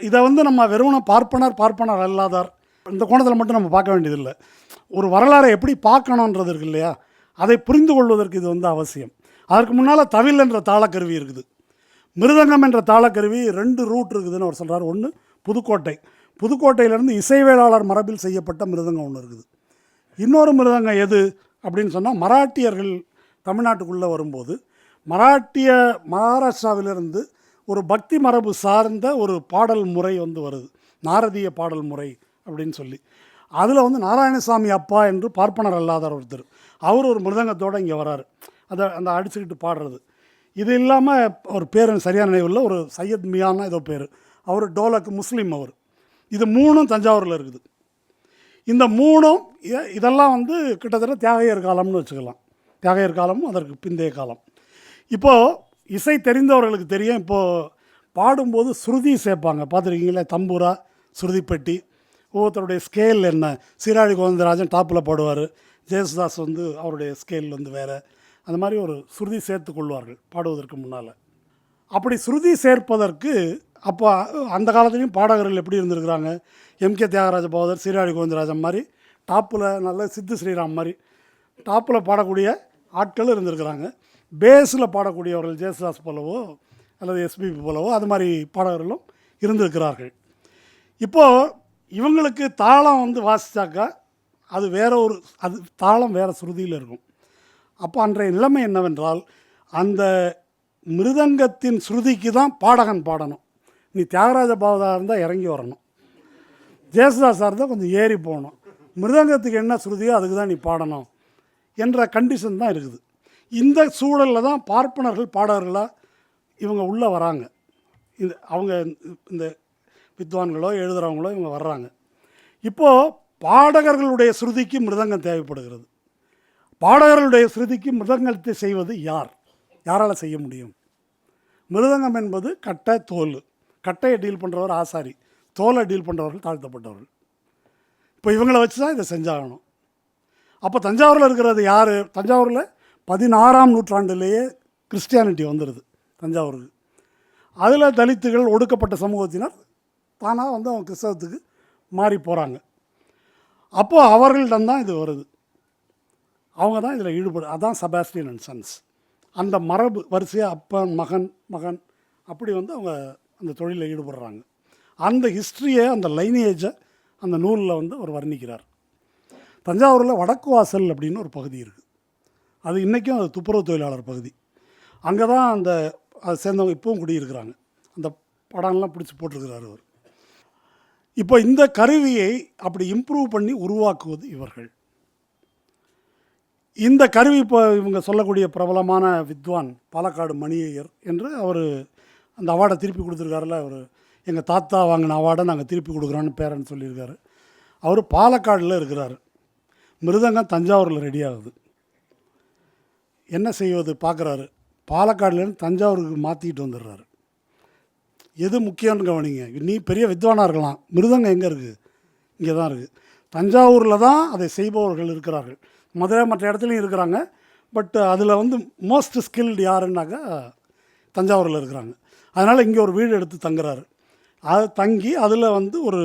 இதை வந்து நம்ம வெறுமன பார்ப்பனர் அல்லாதார் இந்த கோணத்தில் மட்டும் நம்ம பார்க்க வேண்டியதில்லை. ஒரு வரலாறை எப்படி பார்க்கணுன்றது இருக்கு இல்லையா, அதை புரிந்து கொள்வதற்கு இது வந்து அவசியம். அதற்கு முன்னால் தவில் என்ற தாளக்கருவி இருக்குது. மிருதங்கம் என்ற தாளக்கருவி 2 ரூட் இருக்குதுன்னு அவர் சொல்கிறார். ஒன்று புதுக்கோட்டையிலேருந்து இசைவேளாளர் மரபில் செய்யப்பட்ட மிருதங்கம் ஒன்று இருக்குது. இன்னொரு மிருதங்கம் எது அப்படின்னு சொன்னால், மராட்டியர்கள் தமிழ்நாட்டுக்குள்ளே வரும்போது மகாராஷ்டிராவிலிருந்து ஒரு பக்தி மரபு சார்ந்த ஒரு பாடல் முறை வந்து வருது, நாரதீய பாடல் முறை அப்படின்னு சொல்லி. அதில் வந்து நாராயணசாமி அப்பா என்று பார்ப்பனர் அல்லாதார் ஒருத்தர், அவர் ஒரு மிருதங்கத்தோடு இங்கே வராரு, அந்த அடிச்சுக்கிட்டு பாடுறது. இது இல்லாமல் ஒரு பேர் சரியான நினைவில், ஒரு சையத் மியான்னா ஏதோ பேர், அவர் டோலக்கு முஸ்லீம் அவர். இது 3 தஞ்சாவூரில் இருக்குது. இந்த 3 இதெல்லாம் வந்து கிட்டத்தட்ட தியாகையர் காலம்னு வச்சுக்கலாம். தியாகையர் காலமும் அதற்கு பிந்தைய காலம். இப்போது இசை தெரிந்தவர்களுக்கு தெரியும், இப்போது பாடும்போது ஸ்ருதி சேர்ப்பாங்க, பார்த்துருக்கீங்களே, தம்பூரா, ஸ்ருதிப்பெட்டி, ஒவ்வொருத்தருடைய ஸ்கேல் என்ன. சீராழி கோவிந்தராஜன் டாப்பில் பாடுவார், ஜெயசுதாஸ் வந்து அவருடைய ஸ்கேல் வந்து வேறு. அந்த மாதிரி ஒரு ஸ்ருதி சேர்த்து கொள்வார்கள் பாடுவதற்கு முன்னால். அப்படி ஸ்ருதி சேர்ப்பதற்கு அப்போ அந்த காலத்துலேயும் பாடகர்கள் எப்படி இருந்திருக்கிறாங்க, எம்.கே. தியாகராஜ பாவதர், சீராழி கோவிந்தராஜன் மாதிரி டாப்பில், நல்ல சித்து ஸ்ரீராம் மாதிரி டாப்பில் பாடக்கூடிய ஆட்கள் இருந்திருக்கிறாங்க. பேஸில் பாடக்கூடியவர்கள் ஜெயசுதாஸ் போலவோ அல்லது எஸ்பிபி போலவோ அது மாதிரி பாடகர்களும் இருந்திருக்கிறார்கள். இப்போது இவங்களுக்கு தாளம் வந்து வாசித்தாக்கா அது அது தாளம் வேறு ஸ்ருதியில் இருக்கும். அப்போ அன்றைய நிலைமை என்னவென்றால், அந்த மிருதங்கத்தின் ஸ்ருதிக்கு தான் பாடகன் பாடணும். நீ தியாகராஜ பாவதாக இருந்தால் இறங்கி வரணும், ஜெயசுதாஸாக இருந்தால் கொஞ்சம் ஏறி போகணும், மிருதங்கத்துக்கு என்ன ஸ்ருதியோ அதுக்கு தான் நீ பாடணும் என்ற கண்டிஷன் தான் இருக்குது. இந்த சூழலில் தான் பார்ப்பனர்கள் பாடகர்களாக இவங்க உள்ளே வராங்க. இந்த வித்வான்களோ எழுதுகிறவங்களோ இவங்க வர்றாங்க. இப்போது பாடகர்களுடைய ஸ்ருதிக்கு மிருதங்கம் தேவைப்படுகிறது. பாடகர்களுடைய ஸ்ருதிக்கு மிருதங்கத்தை செய்வது யாரால் செய்ய முடியும்? மிருதங்கம் என்பது கட்டை, தோல். கட்டையை டீல் பண்ணுறவர் ஆசாரி, தோலை டீல் பண்ணுறவர்கள் தாழ்த்தப்பட்டவர்கள். இப்போ இவங்களை வச்சு தான் இதை செஞ்சாகணும். அப்போ தஞ்சாவூரில் இருக்கிறது யார்? தஞ்சாவூரில் 16ஆம் நூற்றாண்டிலேயே கிறிஸ்டியானிட்டி வந்துடுது தஞ்சாவூருக்கு. அதில் தலித்துகள், ஒடுக்கப்பட்ட சமூகத்தினர் தானாக வந்து அவங்க கிறிஸ்தவத்துக்கு மாறி போகிறாங்க. அப்போது அவர்களிடம் தான் இது வருது, அவங்க தான் இதில் ஈடுபடு. அதான் செபாஸ்டியன் அண்ட் சன்ஸ். அந்த மரபு வரிசையாக அப்பன் மகன் அப்படி வந்து அவங்க அந்த தொழிலில் ஈடுபடுறாங்க. அந்த ஹிஸ்ட்ரியை, அந்த லைனேஜை அந்த நூலில் வந்து அவர் வர்ணிக்கிறார். தஞ்சாவூரில் வடக்கு வாசல் அப்படின்னு ஒரு பகுதி இருக்குது. அது இன்றைக்கும் அது துப்புரவு தொழிலாளர் பகுதி. அங்கே தான் அதை சேர்ந்தவங்க இப்போவும் குடியிருக்கிறாங்க. அந்த படம்லாம் பிடிச்சி போட்டிருக்கிறார் அவர். இப்போ இந்த கருவியை அப்படி இம்ப்ரூவ் பண்ணி உருவாக்குவது இவர்கள். இந்த கருவி இப்போ இவங்க சொல்லக்கூடிய பிரபலமான வித்வான் பாலக்காடு மணியையர் என்று அவர் அந்த அவார்டை திருப்பி கொடுத்துருக்காருல. அவர் எங்கள் தாத்தா வாங்கின அவார்டை நாங்கள் திருப்பி கொடுக்குறோன்னு பேரன்னு சொல்லியிருக்காரு. அவர் பாலக்காடில் இருக்கிறார். மிருதங்கம் தஞ்சாவூரில் ரெடி ஆகுது. என்ன செய்வது பார்க்குறாரு. பாலக்காடுலேருந்து தஞ்சாவூருக்கு மாற்றிக்கிட்டு வந்துடுறாரு. எது முக்கியம்னு கவனிங்க. நீ பெரிய வித்வானாக இருக்கலாம், மிருதங்கம் எங்கே இருக்குது? இங்கே தான் இருக்குது. தஞ்சாவூரில் தான் அதை செய்பவர்கள் இருக்கிறார்கள். மதுரை மற்ற இடத்துலையும் இருக்கிறாங்க. பட் அதில் வந்து மோஸ்ட் ஸ்கில்டு யாருன்னாக்கா தஞ்சாவூரில் இருக்கிறாங்க. அதனால் இங்கே ஒரு வீடு எடுத்து தங்குறாரு. அது தங்கி அதில் வந்து ஒரு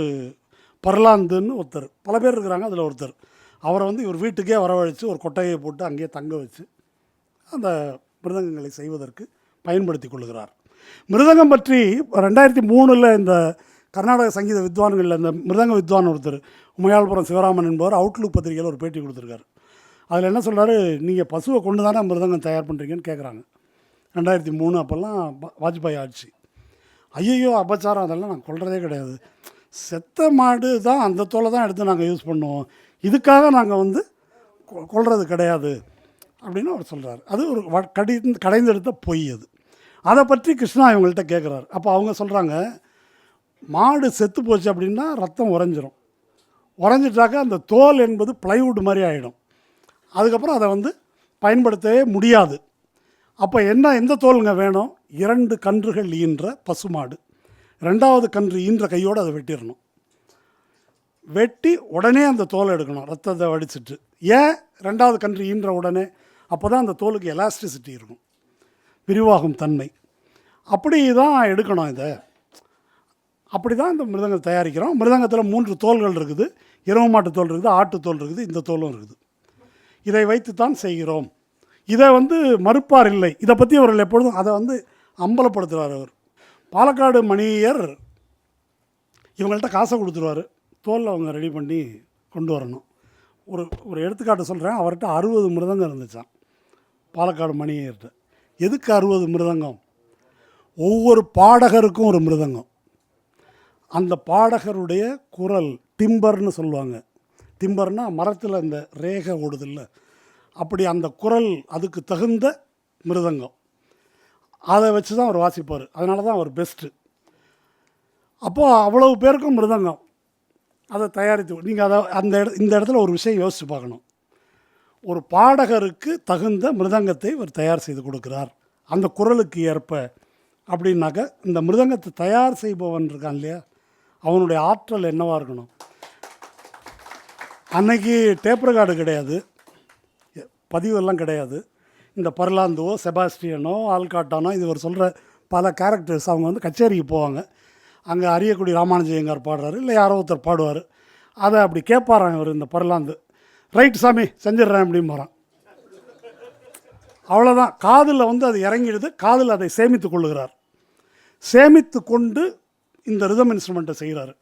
பர்லாந்துன்னு ஒருத்தர், பல பேர் இருக்கிறாங்க, அதில் ஒருத்தர் அவரை வந்து இவர் வீட்டுக்கே வரவழைச்சு ஒரு கொட்டகையை போட்டு அங்கேயே தங்க வச்சு அந்த மிருதங்கங்களை செய்வதற்கு பயன்படுத்தி கொள்கிறார். மிருதங்கம் பற்றி 2003 இந்த கர்நாடக சங்கீத வித்வான்களில் இந்த மிருதங்க வித்வான் ஒருத்தர் உமையாள்புரம் சிவராமன் என்பவர் அவுட்லுக் பத்திரிகையில் ஒரு பேட்டி கொடுத்துருக்காரு. அதில் என்ன சொல்கிறாரு, நீங்கள் பசுவை கொண்டு தானே மிருதங்கம் தயார் பண்ணுறீங்கன்னு கேட்குறாங்க. 2003 அப்போல்லாம் வாஜ்பாய் ஆட்சி. ஐயோ அபச்சாரம், அதெல்லாம் நாங்கள் கொள்றதே கிடையாது. செத்த மாடு தான், அந்த தோலை தான் எடுத்து நாங்கள் யூஸ் பண்ணுவோம், இதுக்காக நாங்கள் வந்து கொள்வது கிடையாது அப்படின்னு அவர் சொல்கிறார். அது ஒரு கடைந்தெடுத்த பொய். அது அதை பற்றி கிருஷ்ணா இவங்கள்ட்ட கேட்குறாரு. அப்போ அவங்க சொல்கிறாங்க, மாடு செத்து போச்சு அப்படின்னா ரத்தம் உறைஞ்சிரும். உறைஞ்சிட்டாக்கா அந்த தோல் என்பது பிளைவுட் மாதிரி ஆகிடும். அதுக்கப்புறம் அதை வந்து பயன்படுத்தவே முடியாது. அப்போ என்ன, எந்த தோலுங்க வேணும்? 2 கன்றுகள் ஈன்ற பசுமாடு, 2வது கன்று ஈன்ற கையோடு அதை வெட்டிடணும். வெட்டி உடனே அந்த தோலை எடுக்கணும், ரத்தத்தை வடிச்சிட்டு. ஏன் 2வது கன்று ஈன்ற உடனே? அப்போ தான் அந்த தோலுக்கு எலாஸ்டிசிட்டி இருக்கும், விரிவாகும் தன்மை. அப்படி தான் எடுக்கணும் இதை. அப்படி தான் இந்த மிருதங்கம் தயாரிக்கிறோம். மிருதங்கத்தில் 3 தோல்கள் இருக்குது. எருமை மாட்டு தோல் இருக்குது, ஆட்டு தோல் இருக்குது, இந்த தோலும் இருக்குது. இதை வைத்து தான் செய்கிறோம். இதை வந்து மறுப்பார் இல்லை. இதை பற்றி அவர்கள் எப்பொழுதும் அதை வந்து அம்பலப்படுத்துகிறார். அவர் பாலக்காடு மணியர் இவங்கள்ட்ட காசை கொடுத்துருவார், தோல் அவங்க ரெடி பண்ணி கொண்டு வரணும். ஒரு எடுத்துக்காட்டு சொல்கிறேன். அவர்கிட்ட 60 மிருதங்கம் இருந்துச்சான் பாலக்காடு மணியர்கிட்ட. எதுக்கு 60 மிருதங்கம்? ஒவ்வொரு பாடகருக்கும் ஒரு மிருதங்கம். அந்த பாடகருடைய குரல் டிம்பர்னு சொல்லுவாங்க. டிம்பர்னால் மரத்தில் இந்த ரேகை ஓடுதில்ல, அப்படி அந்த குரல் அதுக்கு தகுந்த மிருதங்கம். அதை வச்சு தான் அவர் வாசிப்பார். அதனால தான் அவர் பெஸ்ட்டு. அப்போது அவ்வளவு பேருக்கும் மிருதங்கம் அதை தயாரித்து நீங்கள் அதை இந்த இடத்துல ஒரு விஷயம் யோசித்து பார்க்கணும். ஒரு பாடகருக்கு தகுந்த மிருதங்கத்தை அவர் தயார் செய்து கொடுக்குறார், அந்த குரலுக்கு ஏற்ப. அப்படின்னாக்க இந்த மிருதங்கத்தை தயார் செய்பவன் இருக்கான் இல்லையா, அவனுடைய ஆற்றல் என்னவாக இருக்கணும்? அன்னைக்கு டேப் ரெக்கார்டு கிடையாது, பதிவெல்லாம் கிடையாது. இந்த பர்லாந்துவோ செபாஸ்டியனோ ஆல்காட்டானோ இது ஒரு சொல்கிற பல கேரக்டர்ஸ் அவங்க வந்து கச்சேரிக்கு போவாங்க. அங்கே அரியக்குடி ராமானுஜயங்கார் பாடுறாரு, இல்லை யாரோ ஒருத்தர் பாடுவார். அதை அப்படி கேட்பாராங்க இவர், இந்த பர்லாந்து. ரைட் சாமி செஞ்சிடுறேன் அப்படின்பாரான். அவ்வளோதான், காதில் வந்து அது இறங்கிடுது. காதில் அதை சேமித்து கொள்ளுகிறார். சேமித்து கொண்டு இந்த ரிதம் இன்ஸ்ட்ருமெண்ட்டை செய்கிறாரு.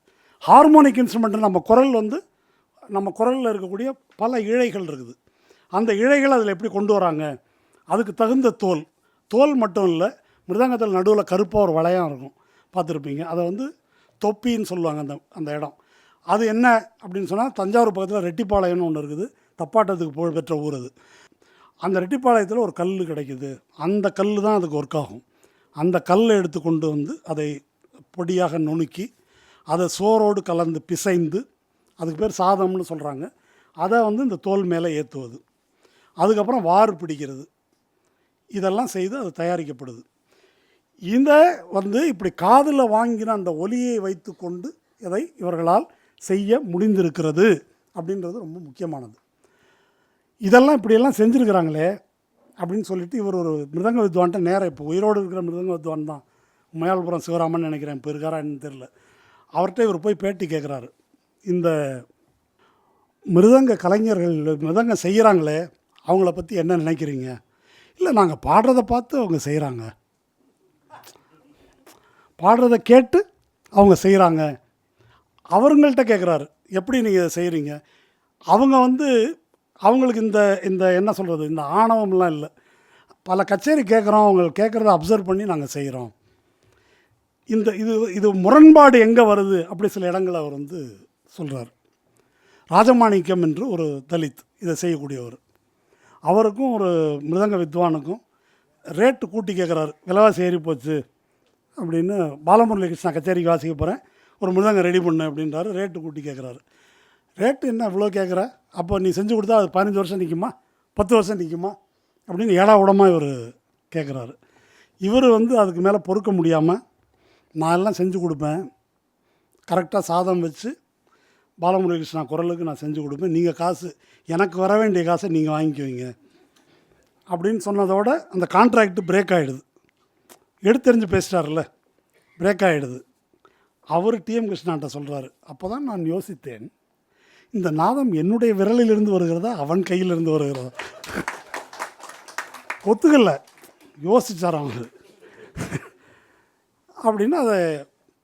ஹார்மோனிக் இன்ஸ்ட்ருமெண்ட்டு நம்ம குரலில் இருக்கக்கூடிய பல இழைகள் இருக்குது. அந்த இழைகள் அதில் எப்படி கொண்டு வராங்க? அதுக்கு தகுந்த தோல் மட்டும் இல்லை, மிருதங்கத்தில் நடுவில் கருப்பாக ஒரு வளையம் இருக்கும், பார்த்துருப்பீங்க. அதை வந்து தொப்பின்னு சொல்லுவாங்க. அந்த இடம் அது என்ன அப்படின்னு சொன்னால், தஞ்சாவூர் பக்கத்தில் ரெட்டிப்பாளையம்னு ஒன்று இருக்குது, தப்பாட்டத்துக்கு புகழ்பெற்ற ஊர் அது. அந்த ரெட்டிப்பாளையத்தில் ஒரு கல் கிடைக்குது, அந்த கல் தான் அதுக்கு ஒர்க் ஆகும். அந்த கல்லை எடுத்து கொண்டு வந்து அதை பொடியாக நுணுக்கி அதை சோறோடு கலந்து பிசைந்து, அதுக்கு பேர் சாதம்னு சொல்கிறாங்க, அதை வந்து இந்த தோல் மேலே ஏற்றுவது. அதுக்கப்புறம் வாறு பிடிக்கிறது, இதெல்லாம் செய்து அது தயாரிக்கப்படுது. இதை வந்து இப்படி காதில் வாங்கின அந்த ஒலியை வைத்து கொண்டு இதை இவர்களால் செய்ய முடிந்திருக்கிறது அப்படின்றது ரொம்ப முக்கியமானது. இதெல்லாம் இப்படியெல்லாம் செஞ்சுருக்கிறாங்களே அப்படின்னு சொல்லிட்டு இவர் ஒரு மிருதங்க வித்வான்ட்ட நேராக, இப்போ உயிரோடு இருக்கிற மிருதங்க வித்வான் தான், உமையாள்புரம் சிவராமன் நினைக்கிறேன், இப்போ இருக்காரா என்னன்னு தெரில. அவர்கிட்ட இவர் போய் பேட்டி கேட்குறாரு. இந்த மிருதங்க கலைஞர்கள் மிருதங்கம் செய்கிறாங்களே அவங்கள பற்றி என்ன நினைக்கிறீங்க? இல்லை, நாங்கள் பாடுறதை பார்த்து அவங்க செய்கிறாங்க, பாடுறதை கேட்டு அவங்க செய்கிறாங்க. அவங்கள்ட்ட கேட்குறாரு, எப்படி நீங்கள் இதை செய்கிறீங்க? அவங்க வந்து அவங்களுக்கு இந்த என்ன சொல்கிறது, இந்த ஆணவம்லாம் இல்லை. பல கச்சேரி கேட்குறோம், அவங்க கேட்குறத அப்சர்வ் பண்ணி நாங்கள் செய்கிறோம். இது முரண்பாடு எங்கே வருது அப்படி சில இடங்களை அவர் வந்து சொல்கிறார். ராஜமாணிக்கம் என்று ஒரு தலித் இதை செய்யக்கூடியவர், அவருக்கும் ஒரு மிருதங்க வித்வானுக்கும் ரேட்டு கூட்டி கேட்குறாரு. விலைவாசி ஏறி போச்சு அப்படின்னு, பாலமுரளி கிருஷ்ணா கச்சேரிக்கு வாசிக்க போகிறேன், ஒரு மிருதங்க ரெடி பண்ணு அப்படின்றாரு. ரேட்டு கூட்டி கேட்குறாரு. ரேட்டு என்ன இவ்வளோ கேட்குற, அப்போ நீ செஞ்சு கொடுத்தா அது 15 வருஷம் நிற்குமா, 10 வருஷம் நிற்குமா அப்படின்னு ஏடா உடமாக இவர் கேட்குறாரு. இவர் வந்து அதுக்கு மேலே பொறுக்க முடியாமல், நான் எல்லாம் செஞ்சு கொடுப்பேன், கரெக்டாக சாதம் வச்சு பாலமுரளி கிருஷ்ணா குரலுக்கு நான் செஞ்சு கொடுப்பேன், நீங்கள் காசு எனக்கு வர வேண்டிய காசை நீங்கள் வாங்கிக்குவீங்க அப்படின்னு சொன்னதோட அந்த கான்ட்ராக்ட் பிரேக் ஆகிடுது. எடுத்தெறிஞ்சு பேசிட்டார்ல, பிரேக் ஆகிடுது. அவர் டிஎம் கிருஷ்ணாட்ட சொல்கிறாரு, அப்போ தான் நான் யோசித்தேன், இந்த நாதம் என்னுடைய விரலிலிருந்து வருகிறதா அவன் கையிலிருந்து வருகிறதா. ஒத்துக்கல, யோசிச்சார் அவங்க அப்படின்னு அதை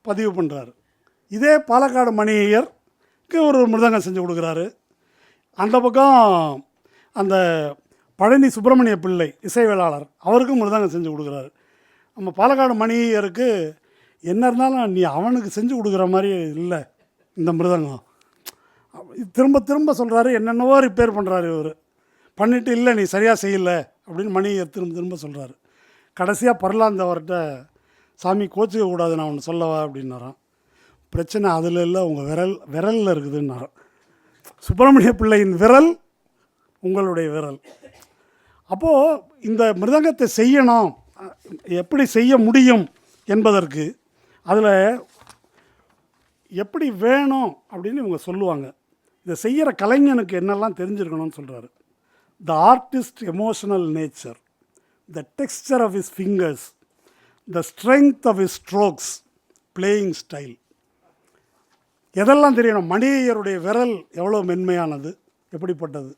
பதிவு பண்ணுறாரு. இதே பாலக்காடு மணியையருக்கு ஒரு மிருதங்கம் செஞ்சு கொடுக்குறாரு. அந்த பக்கம் அந்த பழனி சுப்பிரமணிய பிள்ளை இசைவேளாளர், அவருக்கும் மிருதங்கம் செஞ்சு கொடுக்குறாரு. நம்ம பாலக்காடு மணியருக்கு என்ன இருந்தாலும் நீ அவனுக்கு செஞ்சு கொடுக்குற மாதிரி இல்லை இந்த மிருதங்கம். திரும்ப திரும்ப சொல்கிறாரு, என்னென்னவோ ரிப்பேர் பண்ணுறாரு இவர், பண்ணிவிட்டு இல்லை நீ சரியாக செய்யலை அப்படின்னு மணியர் திரும்ப திரும்ப சொல்கிறாரு. கடைசியாக பரலாந்தவர்கிட்ட, சாமி கோச்சிக்க கூடாது, நான் ஒன்று சொல்லவா அப்படின்னாராம். பிரச்சனை அதில் இல்லை, உங்கள் விரலில் இருக்குதுன்னாராம். சுப்பிரமணிய பிள்ளையின் விரல் உங்களுடைய விரல். அப்போது இந்த மிருதங்கத்தை செய்யணும், எப்படி செய்ய முடியும் என்பதற்கு அதில் எப்படி வேணும் அப்படின்னு இவங்க சொல்லுவாங்க. இதை செய்கிற கலைஞனுக்கு என்னெல்லாம் தெரிஞ்சிருக்கணும்னு சொல்கிறாரு. The artist emotional nature, the texture of his fingers, the strength of his strokes, playing style. எதெல்லாம் தெரியணும்? மணியையருடைய விரல் எவ்வளோ மென்மையானது, எப்படிப்பட்டது,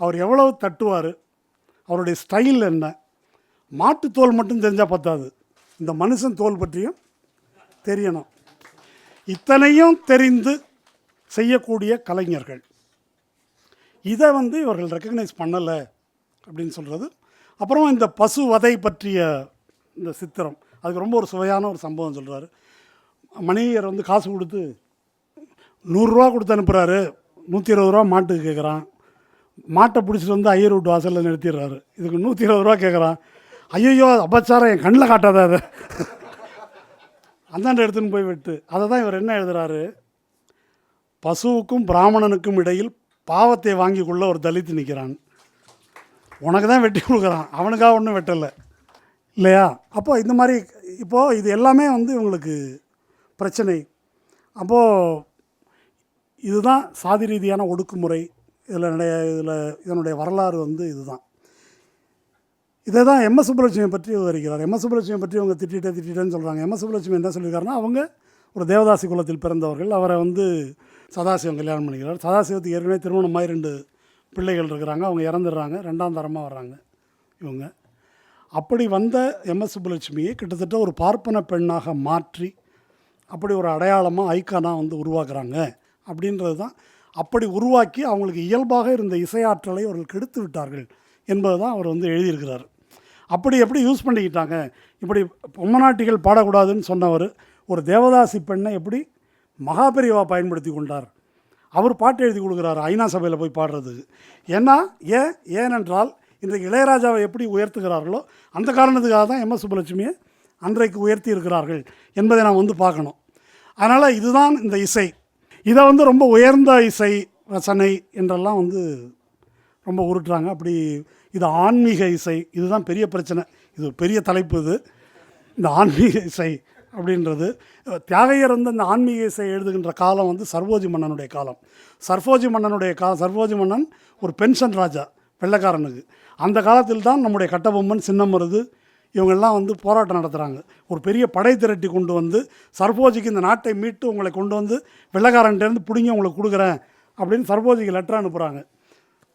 அவர் எவ்வளவு தட்டுவார், அவருடைய ஸ்டைல் என்ன. மாட்டுத்தோல் மட்டும் தெரிஞ்சால் பத்தாது, இந்த மனுஷன் தோல் பற்றியும் தெரியணும். இத்தனையும் தெரிந்து செய்யக்கூடிய கலைஞர்கள். இதை வந்து இவர்கள் ரெக்கக்னைஸ் பண்ணலை அப்படின்னு சொல்கிறது. அப்புறம் இந்த பசு வதை பற்றிய இந்த சித்திரம், அதுக்கு ரொம்ப ஒரு சுவையான ஒரு சம்பவம் சொல்கிறாரு. மணியர் வந்து காசு கொடுத்து 100 ரூபா கொடுத்து அனுப்புகிறாரு, 120 ரூபா மாட்டுக்கு கேட்குறான். மாட்டை பிடிச்சிட்டு வந்து ஐயர் வீட்டு வாசலில் நிறுத்திடுறாரு. இதுக்கு 120 ரூபா கேட்குறான். ஐயோ அபச்சாரம், என் கண்ணில் காட்டாத அதை, அந்தாண்ட எடுத்துன்னு போய் விட்டு. அதை தான் இவர் என்ன எழுதுகிறாரு, பசுவுக்கும் பிராமணனுக்கும் இடையில் பாவத்தை வாங்கி கொள்ள ஒரு தலித்து நிற்கிறான். உனக்கு தான் வெட்டி கொடுக்குறான், அவனுக்காக ஒன்றும் வெட்டலை இல்லையா. அப்போது இந்த மாதிரி இப்போது இது எல்லாமே வந்து இவங்களுக்கு பிரச்சனை. அப்போது இதுதான் சாதி ரீதியான ஒடுக்குமுறை. இதனுடைய வரலாறு வந்து இதுதான். இதை தான் எம்எஸ் சுப்புலட்சுமியை பற்றி விவரிக்கிறார். எம்எஸ் சுப்புலட்சுமியை பற்றி அவங்க திட்டேன்னு சொல்கிறாங்க. எம்எஸ் சுப்புலட்சுமி என்ன சொல்லியிருக்காருன்னா, அவங்க ஒரு தேவதாசி குலத்தில் பிறந்தவர்கள். அவரை வந்து சதாசிவம் கல்யாணம் பண்ணிக்கிறார். சதாசிவத்துக்கு ஏற்கனவே திருமணமாய் 2 பிள்ளைகள் இருக்கிறாங்க. அவங்க இறந்துடுறாங்க, 2ஆம் தரமாக வர்றாங்க இவங்க. அப்படி வந்த எம்எஸ் சுப்புலட்சுமியை கிட்டத்தட்ட ஒரு பார்ப்பன பெண்ணாக மாற்றி அப்படி ஒரு அடையாளமாக ஐக்கானாக வந்து உருவாக்குறாங்க. அப்படின்றது தான், அப்படி உருவாக்கி அவங்களுக்கு இயல்பாக இருந்த இசையாற்றலை அவர்கள் கெடுத்து விட்டார்கள் என்பது தான் அவர் வந்து எழுதியிருக்கிறார். அப்படி எப்படி யூஸ் பண்ணிக்கிட்டாங்க, இப்படி பொம்மநாட்டிகள் பாடக்கூடாதுன்னு சொன்னவர் ஒரு தேவதாசி பெண்ணை எப்படி மகாபெரிவா பயன்படுத்தி கொண்டார். அவர் பாட்டு எழுதி கொடுக்குறாரு ஐநா சபையில் போய் பாடுறதுக்கு. ஏனென்றால் இன்றைக்கு இளையராஜாவை எப்படி உயர்த்துகிறார்களோ அந்த காரணத்துக்காக தான் எம்எஸ் சுப்புலட்சுமியை அன்றைக்கு உயர்த்தி இருக்கிறார்கள் என்பதை நாம் வந்து பார்க்கணும். அதனால் இதுதான் இந்த இசை. இதை வந்து ரொம்ப உயர்ந்த இசை ரசனை என்றெல்லாம் வந்து ரொம்ப உருட்டுறாங்க. அப்படி இது ஆன்மீக இசை, இதுதான் பெரிய பிரச்சனை. இது பெரிய தலைப்பு. இது இந்த ஆன்மீக இசை அப்படின்றது, தியாகையர் வந்து இந்த ஆன்மீக இசை எழுதுகின்ற காலம் வந்து சர்வோஜி மன்னனுடைய காலம். சர்வோஜி மன்னன் ஒரு பென்ஷன் ராஜா வெள்ளைக்காரனுக்கு. அந்த காலத்தில் தான் நம்முடைய கட்டபொம்மன், சின்னமருது இவங்கெல்லாம் வந்து போராட்டம் நடத்துகிறாங்க. ஒரு பெரிய படை திரட்டி கொண்டு வந்து சர்வோஜிக்கு இந்த நாட்டை மீட்டு உங்களை கொண்டு வந்து வெள்ளைக்காரன்ட்டேருந்து பிடிங்கி உங்களுக்கு கொடுக்குறேன் அப்படின்னு சர்வோஜிக்கு லெட்டர் அனுப்புகிறாங்க,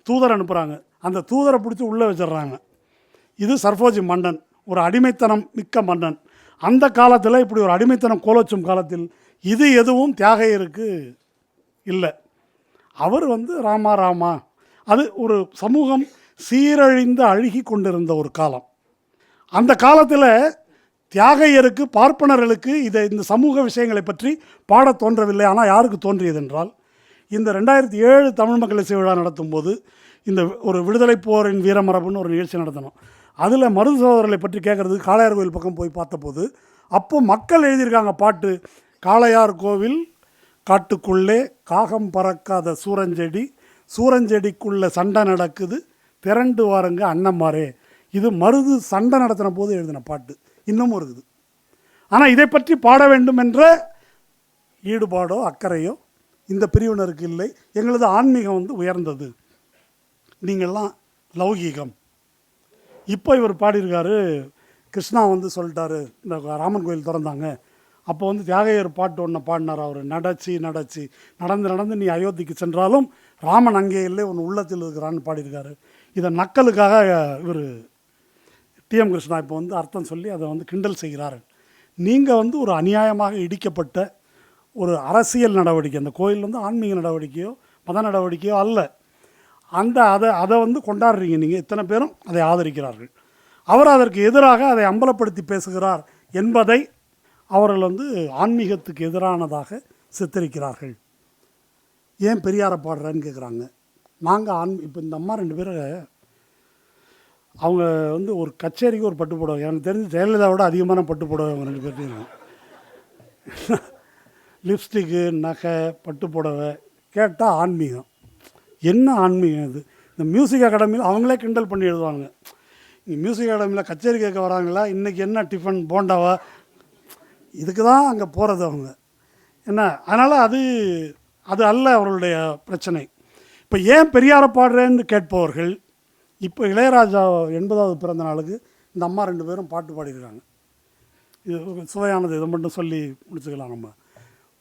தூதர் அனுப்புகிறாங்க. அந்த தூதரை பிடிச்சி உள்ளே வச்சிடுறாங்க. இது சர்வோஜி மன்னன், ஒரு அடிமைத்தனம் மிக்க மன்னன். அந்த காலத்தில் இப்படி ஒரு அடிமைத்தனம் கோலோச்சும் காலத்தில் இது எதுவும் தியாகையருக்கு இல்லை. அவர் வந்து ராமா அது ஒரு சமூகம் சீரழிந்து அழுகி கொண்டிருந்த ஒரு காலம். அந்த காலத்தில் தியாகையருக்கு, பார்ப்பனர்களுக்கு இந்த சமூக விஷயங்களை பற்றி பாடத் தோன்றவில்லை. ஆனால் யாருக்கு தோன்றியது என்றால், இந்த 2007 தமிழ் மக்கள் இசை விழா நடத்தும் போது இந்த ஒரு விடுதலை போரின் வீரமரபுன்னு ஒரு நிகழ்ச்சி நடத்தணும். அதில் மருது சகோதரர்களை பற்றி கேட்குறதுக்கு காளையார் கோவில் பக்கம் போய் பார்த்தபோது அப்போ மக்கள் எழுதியிருக்காங்க பாட்டு. காளையார் கோவில் காட்டுக்குள்ளே காகம் பறக்காத சூரஞ்செடி, சூரஞ்செடிக்குள்ளே சண்டை நடக்குது, திரண்டு வாருங்க அண்ணம்மாரே. இது மருது சண்டை நடத்தின போது எழுதின பாட்டு, இன்னமும் இருக்குது. ஆனால் இதை பற்றி பாட வேண்டும் என்ற ஈடுபாடோ அக்கறையோ இந்த பிரிவினருக்கு இல்லை. எங்களது ஆன்மீகம் வந்து உயர்ந்தது, நீங்கள்லாம் லௌகீகம். இப்போ இவர் பாடியிருக்காரு, கிருஷ்ணா வந்து சொல்லிட்டாரு, இந்த ராமன் கோயில் திறந்தாங்க அப்போ வந்து தியாகையர் பாட்டு ஒன்று பாடினார். அவர் நடந்து நடந்து நீ அயோத்திக்கு சென்றாலும் ராமன் அங்கே இல்லை, உன் உள்ளத்தில் இருக்கிறான்னு பாடியிருக்காரு. இதை நக்கலுக்காக இவர் டிஎம் கிருஷ்ணா இப்போ வந்து அர்த்தம் சொல்லி அதை வந்து கிண்டல் செய்கிறார். நீங்கள் வந்து ஒரு அநியாயமாக இடிக்கப்பட்ட ஒரு அரசியல் நடவடிக்கை, அந்த கோயில் வந்து ஆன்மீக நடவடிக்கையோ மத நடவடிக்கையோ அல்ல, அதை வந்து கொண்டாடுறீங்க. நீங்கள் இத்தனை பேரும் அதை ஆதரிக்கிறார்கள். அவர் அதற்கு எதிராக அதை அம்பலப்படுத்தி பேசுகிறார் என்பதை அவர்கள் வந்து ஆன்மீகத்துக்கு எதிரானதாக சித்தரிக்கிறார்கள். ஏன் பெரியாரை பாடுறேன்னு கேட்குறாங்க. நாங்கள் இப்போ இந்த அம்மா 2 பேர் அவங்க வந்து ஒரு கச்சேரிக்கு ஒரு பட்டு போடுவாங்க. எனக்கு தெரிஞ்சு ஜெயலலிதாவோட அதிகமான பட்டு போடுவாங்க அவங்க 2 பேர்த்தையும். லிப்ஸ்டிக்கு, நகை, பட்டு புடவை கேட்டால் ஆன்மீகம். என்ன ஆன்மீகம் இது? இந்த மியூசிக் அகாடமியில் அவங்களே கிண்டல் பண்ணி எழுதுவாங்க. இங்கே மியூசிக் அகாடமியில் கச்சேரி கேட்க வராங்களா, இன்றைக்கி என்ன டிஃபன் போண்டாவா, இதுக்கு தான் அங்கே போகிறது அவங்க. என்ன அதனால் அது அல்ல அவர்களுடைய பிரச்சனை. இப்போ ஏன் பெரியாரை பாடுறேன்னு கேட்பவர்கள், இப்போ இளையராஜா 80வது பிறந்த நாளுக்கு இந்த அம்மா 2 பேரும் பாட்டு பாடியிருக்காங்க. இது சுவையானது, இதை மட்டும் சொல்லி முடிச்சுக்கலாம். நம்ம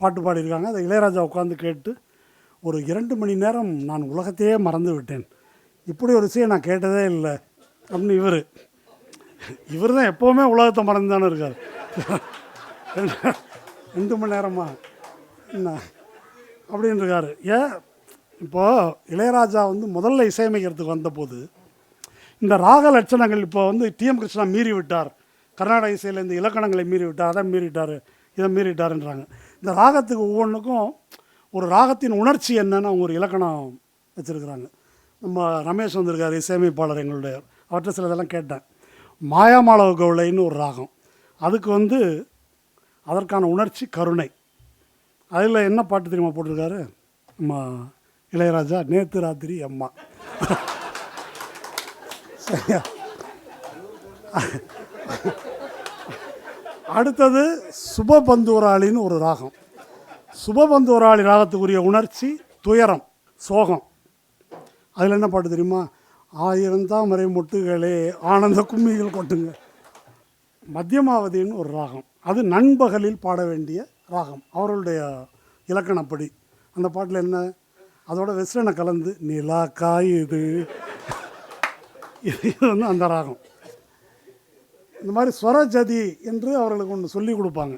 பாட்டு பாடியிருக்காங்க. அதை இளையராஜா உட்காந்து கேட்டு ஒரு 2 மணி நேரம் நான் உலகத்தையே மறந்து விட்டேன், இப்படி ஒரு விஷயம் நான் கேட்டதே இல்லை அப்படின்னு இவர் தான் எப்போவுமே உலகத்தை மறந்து தானே இருக்கார். 2 மணி நேரமா என்ன அப்படின்னு இருக்காரு. ஏன் இப்போது இளையராஜா வந்து முதல்ல இசையமைக்கிறதுக்கு வந்தபோது இந்த ராக லட்சணங்கள் இப்போ வந்து டிஎம் கிருஷ்ணா மீறி விட்டார், கர்நாடக இசையில் இந்த இலக்கணங்களை மீறி விட்டார், அதை மீறிட்டார், இதை மீறிட்டாருன்றாங்க. இந்த ராகத்துக்கு ஒவ்வொன்றுக்கும் ஒரு ராகத்தின் உணர்ச்சி என்னன்னு அவங்க ஒரு இலக்கணம் வச்சுருக்குறாங்க. நம்ம ரமேஷ் வந்திருக்கார் இசையமைப்பாளர் எங்களுடைய, அவற்றை சில இதெல்லாம் கேட்டேன். மாயாமாளவ கவுளைன்னு ஒரு ராகம், அதுக்கு வந்து அதற்கான உணர்ச்சி கருணை. அதில் என்ன பாட்டு தெரியுமா போட்டிருக்காரு நம்ம இளையராஜா? நேற்று ராத்திரி அம்மா. அடுத்தது சுபபந்துவராளின்னு ஒரு ராகம். சுபபந்துவராளி ராகத்துக்குரிய உணர்ச்சி துயரம், சோகம். அதில் என்ன பாட்டு தெரியுமா? 1000 தாமரை மொட்டுகளே ஆனந்த கும்மிகள் கொட்டுங்க. மத்தியமாவதின்னு ஒரு ராகம், அது நண்பகலில் பாட வேண்டிய ராகம் அவர்களுடைய இலக்கணப்படி. அந்த பாட்டில் என்ன, அதோட வெஸ்டர்னை கலந்து நிலா காயுது, இது வந்து அந்த ராகம். இந்த மாதிரி ஸ்வரஜதி என்று அவர்களுக்கு ஒன்று சொல்லி கொடுப்பாங்க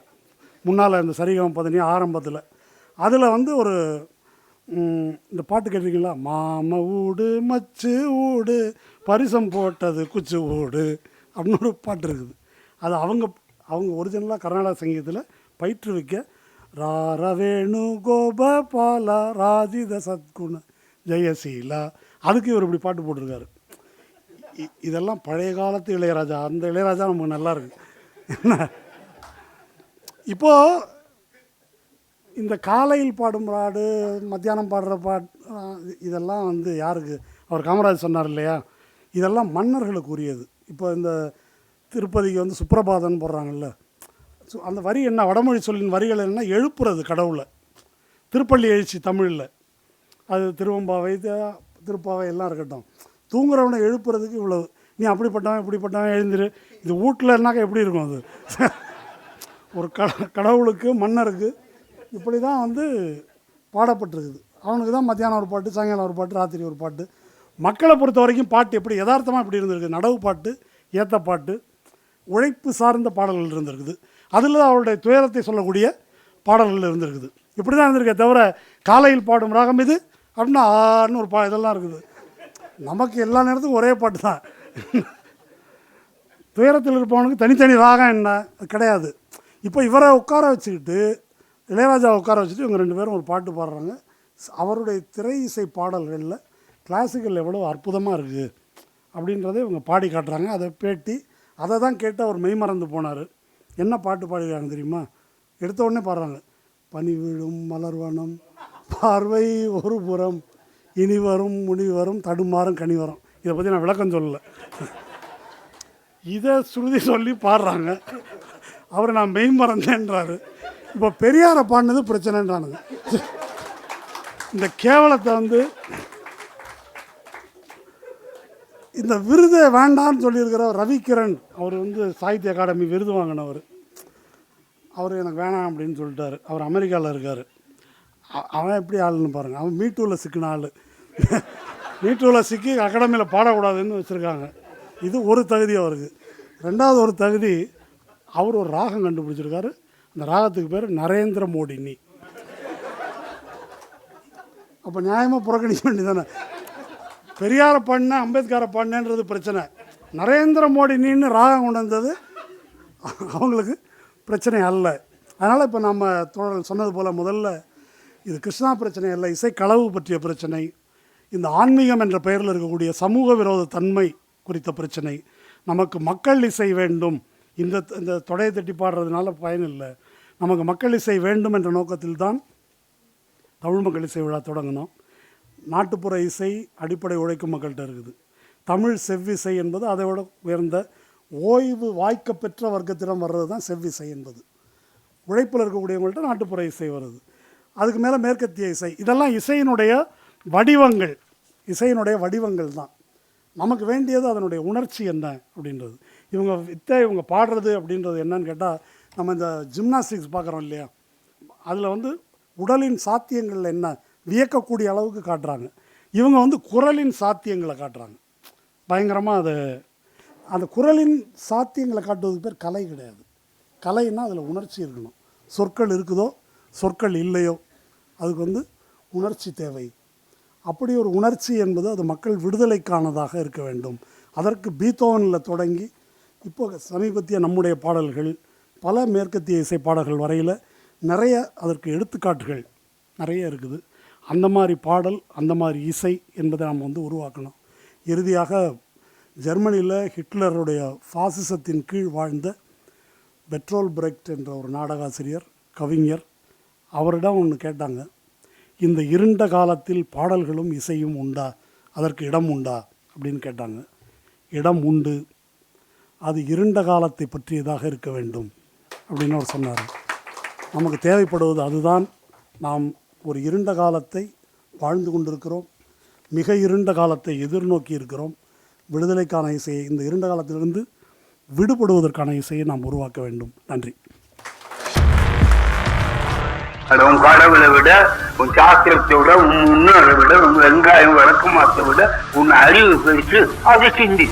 முன்னால், இந்த சரிகம பதனி ஆரம்பத்தில். அதில் வந்து ஒரு இந்த பாட்டு கேட்டிருக்கீங்களா? மாம ஊடு மச்சு ஊடு பரிசம் போட்டது குச்சு ஊடு அப்படின்னு ஒரு பாட்டு இருக்குது. அது அவங்க ஒரிஜினலாக கர்நாடக சங்கீதத்தில் பயிற்றுவிக்க ராரவேணு கோபாலா ராஜித சத்குண ஜெயசீலா, அதுக்கு இவர் இப்படி பாட்டு போட்டிருக்காரு. இதெல்லாம் பழைய காலத்து இளையராஜா. அந்த இளையராஜா நமக்கு நல்லா இருக்கு. என்ன இப்போது இந்த காலையில் பாடும் பாடு, மத்தியானம் பாடுற இதெல்லாம் வந்து யாருக்கு? அவர் காமராஜ் சொன்னார் இல்லையா, இதெல்லாம் மன்னர்களுக்கு உரியது. இப்போ இந்த திருப்பதிக்கு வந்து சுப்ரபாதம் போடுறாங்கல்ல, அந்த வரி என்ன, வடமொழி சொல்லின் வரிகள் என்ன, எழுப்புறது கடவுளை. திருப்பள்ளி எழுச்சி தமிழில், அது திருவம்பாவை திருப்பாவை எல்லாம் இருக்கட்டும். தூங்குறவனை எழுப்புறதுக்கு இவ்வளவு, நீ அப்படிப்பட்டவன் இப்படிப்பட்டவன் எழுந்திரு. இது வீட்டில்னாக்கா எப்படி இருக்கும்? அது ஒரு கடவுளுக்கு மன்னருக்கு இப்படி தான் வந்து பாடப்பட்டிருக்குது. அவனுக்கு தான் மத்தியானம் ஒரு பாட்டு, சாயங்காலம் ஒரு பாட்டு, ராத்திரி ஒரு பாட்டு. மக்களை பொறுத்த வரைக்கும் பாட்டு எப்படி யதார்த்தமாக இப்படி இருந்திருக்கு. நடவு பாட்டு, ஏத்த பாட்டு, உழைப்பு சார்ந்த பாடல்கள் இருந்திருக்குது. அதில் தான் அவருடைய துயரத்தை சொல்லக்கூடிய பாடல்கள் இருந்திருக்குது. இப்படி தான் இருந்திருக்கே தவிர காலையில் பாடும் ராகம் இது அப்படின்னா ஆன்னு ஒரு இதெல்லாம் இருக்குது. நமக்கு எல்லா நேரத்துக்கும் ஒரே பாட்டு தான். துயரத்தில் இருப்பவனுக்கு தனித்தனி ராகம் என்ன அது கிடையாது. இப்போ இவரை உட்கார வச்சுக்கிட்டு இளையராஜாவை உட்கார வச்சுட்டு இவங்க 2 பேரும் ஒரு பாட்டு பாடுறாங்க. அவருடைய திரை இசை பாடல்களில் கிளாசிக்கல் எவ்வளோ அற்புதமாக இருக்குது அப்படின்றத இவங்க பாடி காட்டுறாங்க. அதை பேட்டி அதை தான் கேட்டு அவர் மெய்மறந்து போனார். என்ன பாட்டு பாடிக்கிறாங்க தெரியுமா? எடுத்த உடனே பாடுறாங்க, பனி விழும் மலர்வனம் பார்வை ஒரு புறம் இனி வரும் முனி வரும் தடுமாறும் கனி வரும். இதை பற்றி நான் விளக்கம் சொல்லலை. இதை சுருதி சொல்லி பாடுறாங்க. அவர் நான் மெய்மறந்தேன்றாரு. இப்போ பெரியாரை பாடினது பிரச்சனைன்றானுங்க. இந்த கேவலத்தை வந்து இந்த விருதை வேண்டான்னு சொல்லியிருக்கிற ரவிகிரண், அவர் வந்து சாகித்ய அகாடமி விருது வாங்கினவர், அவர் எனக்கு வேணாம் அப்படின்னு சொல்லிட்டாரு. அவர் அமெரிக்காவில் இருக்கார். அவன் எப்படி ஆளுன்னு பாருங்கள். அவன் மீட்டூவில் சிக்கின ஆள். மீட்டூவில் சிக்கி அகாடமியில் பாடக்கூடாதுன்னு வச்சுருக்காங்க. இது ஒரு தகுதி அவருக்கு. 2வது ஒரு தகுதி, அவர் ஒரு ராகம் கண்டுபிடிச்சிருக்காரு. அந்த ராகத்துக்கு பேர் நரேந்திர மோடினி. அப்போ நியாயமாக புறக்கணிக்க வேண்டியதானே. பெரியாரை பாடின அம்பேத்கரை பாடினேன்றது பிரச்சனை. நரேந்திர மோடினின்னு ராகம் கொண்டு வந்தது அவங்களுக்கு பிரச்சனை அல்ல. அதனால் இப்போ நம்ம தோழர் சொன்னது போல் முதல்ல இது கிருஷ்ணா பிரச்சனை அல்ல, இசைக்களவு பற்றிய பிரச்சனை, இந்த ஆன்மீகம் என்ற பெயரில் இருக்கக்கூடிய சமூக விரோத தன்மை குறித்த பிரச்சனை. நமக்கு மக்கள் இசை வேண்டும், இந்த தொடையை தட்டி பாடுறதுனால பயனில்லை, நமக்கு மக்கள் இசை வேண்டும் என்ற நோக்கத்தில் தான் தமிழ் மக்கள் இசை விழா தொடங்கினோம். நாட்டுப்புற இசை அடிப்படை உழைக்கும் மக்கள்கிட்ட இருக்குது. தமிழ் செவ்விசை என்பது அதை விட உயர்ந்த ஓய்வு வாய்க்க பெற்ற வர்க்கத்திடம் வர்றது தான் செவ்விசை என்பது. உழைப்பில் இருக்கக்கூடியவங்கள்ட்ட நாட்டுப்புற இசை வருது. அதுக்கு மேலே மேற்கத்திய இசை. இதெல்லாம் இசையினுடைய வடிவங்கள், இசையினுடைய வடிவங்கள் தான். நமக்கு வேண்டியது அதனுடைய உணர்ச்சி என்ன அப்படின்றது. இவங்க பாடுறது அப்படின்றது என்னன்னு கேட்டால், நம்ம இந்த ஜிம்னாஸ்டிக்ஸ் பார்க்குறோம் இல்லையா, அதில் வந்து உடலின் சாத்தியங்கள் என்ன வியக்கக்கூடிய அளவுக்கு காட்டுறாங்க. இவங்க வந்து குரலின் சாத்தியங்களை காட்டுறாங்க பயங்கரமாக. அந்த குரலின் சாத்தியங்களை காட்டுவதுக்கு பேர் கலை கிடையாது. கலைன்னா அதில் உணர்ச்சி இருக்கணும். சொற்கள் இருக்குதோ சொற்கள் இல்லையோ, அதுக்கு வந்து உணர்ச்சி தேவை. அப்படி ஒரு உணர்ச்சி என்பது அது மக்கள் விடுதலைக்கானதாக இருக்க வேண்டும். அதற்கு பீத்தோவனில் தொடங்கி இப்போ சமீபத்திய நம்முடைய பாடல்கள், பல மேற்கத்திய இசை பாடல்கள் வரையில் நிறைய அதற்கு எடுத்துக்காட்டுகள் நிறைய இருக்குது. அந்த மாதிரி பாடல், அந்த மாதிரி இசை என்பதை நாம் வந்து உருவாக்கணும். இறுதியாக ஜெர்மனியில் ஹிட்லருடைய ஃபாசிசத்தின் கீழ் வாழ்ந்த பெட்ரோல் பிரெக்ட் என்ற ஒரு நாடகாசிரியர், கவிஞர், அவரிடம் ஒன்று கேட்டாங்க, இந்த இருண்ட காலத்தில் பாடல்களும் இசையும் உண்டா, அதற்கு இடம் உண்டா அப்படின்னு கேட்டாங்க. இடம் உண்டு, அது இருண்ட காலத்தை பற்றியதாக இருக்க வேண்டும் அப்படின்னு அவர் சொன்னார். நமக்கு தேவைப்படுவது அதுதான். நாம் ஒரு இருண்ட காலத்தை வாழ்ந்து கொண்டிருக்கிறோம், மிக இருண்ட காலத்தை எதிர்நோக்கி இருக்கிறோம். விடுதலைக்கான இசையை, இந்த இருண்ட காலத்திலிருந்து விடுபடுவதற்கான இசையை நாம் உருவாக்க வேண்டும். நன்றி. உன் கடவுளை விட, உன் சாஸ்திரத்தை விட, உன் முன்னோரை விட, உன் வெங்காயம் விளக்கமாத்தை விட உன் அறிவு பெருசு, அதை சிந்தி.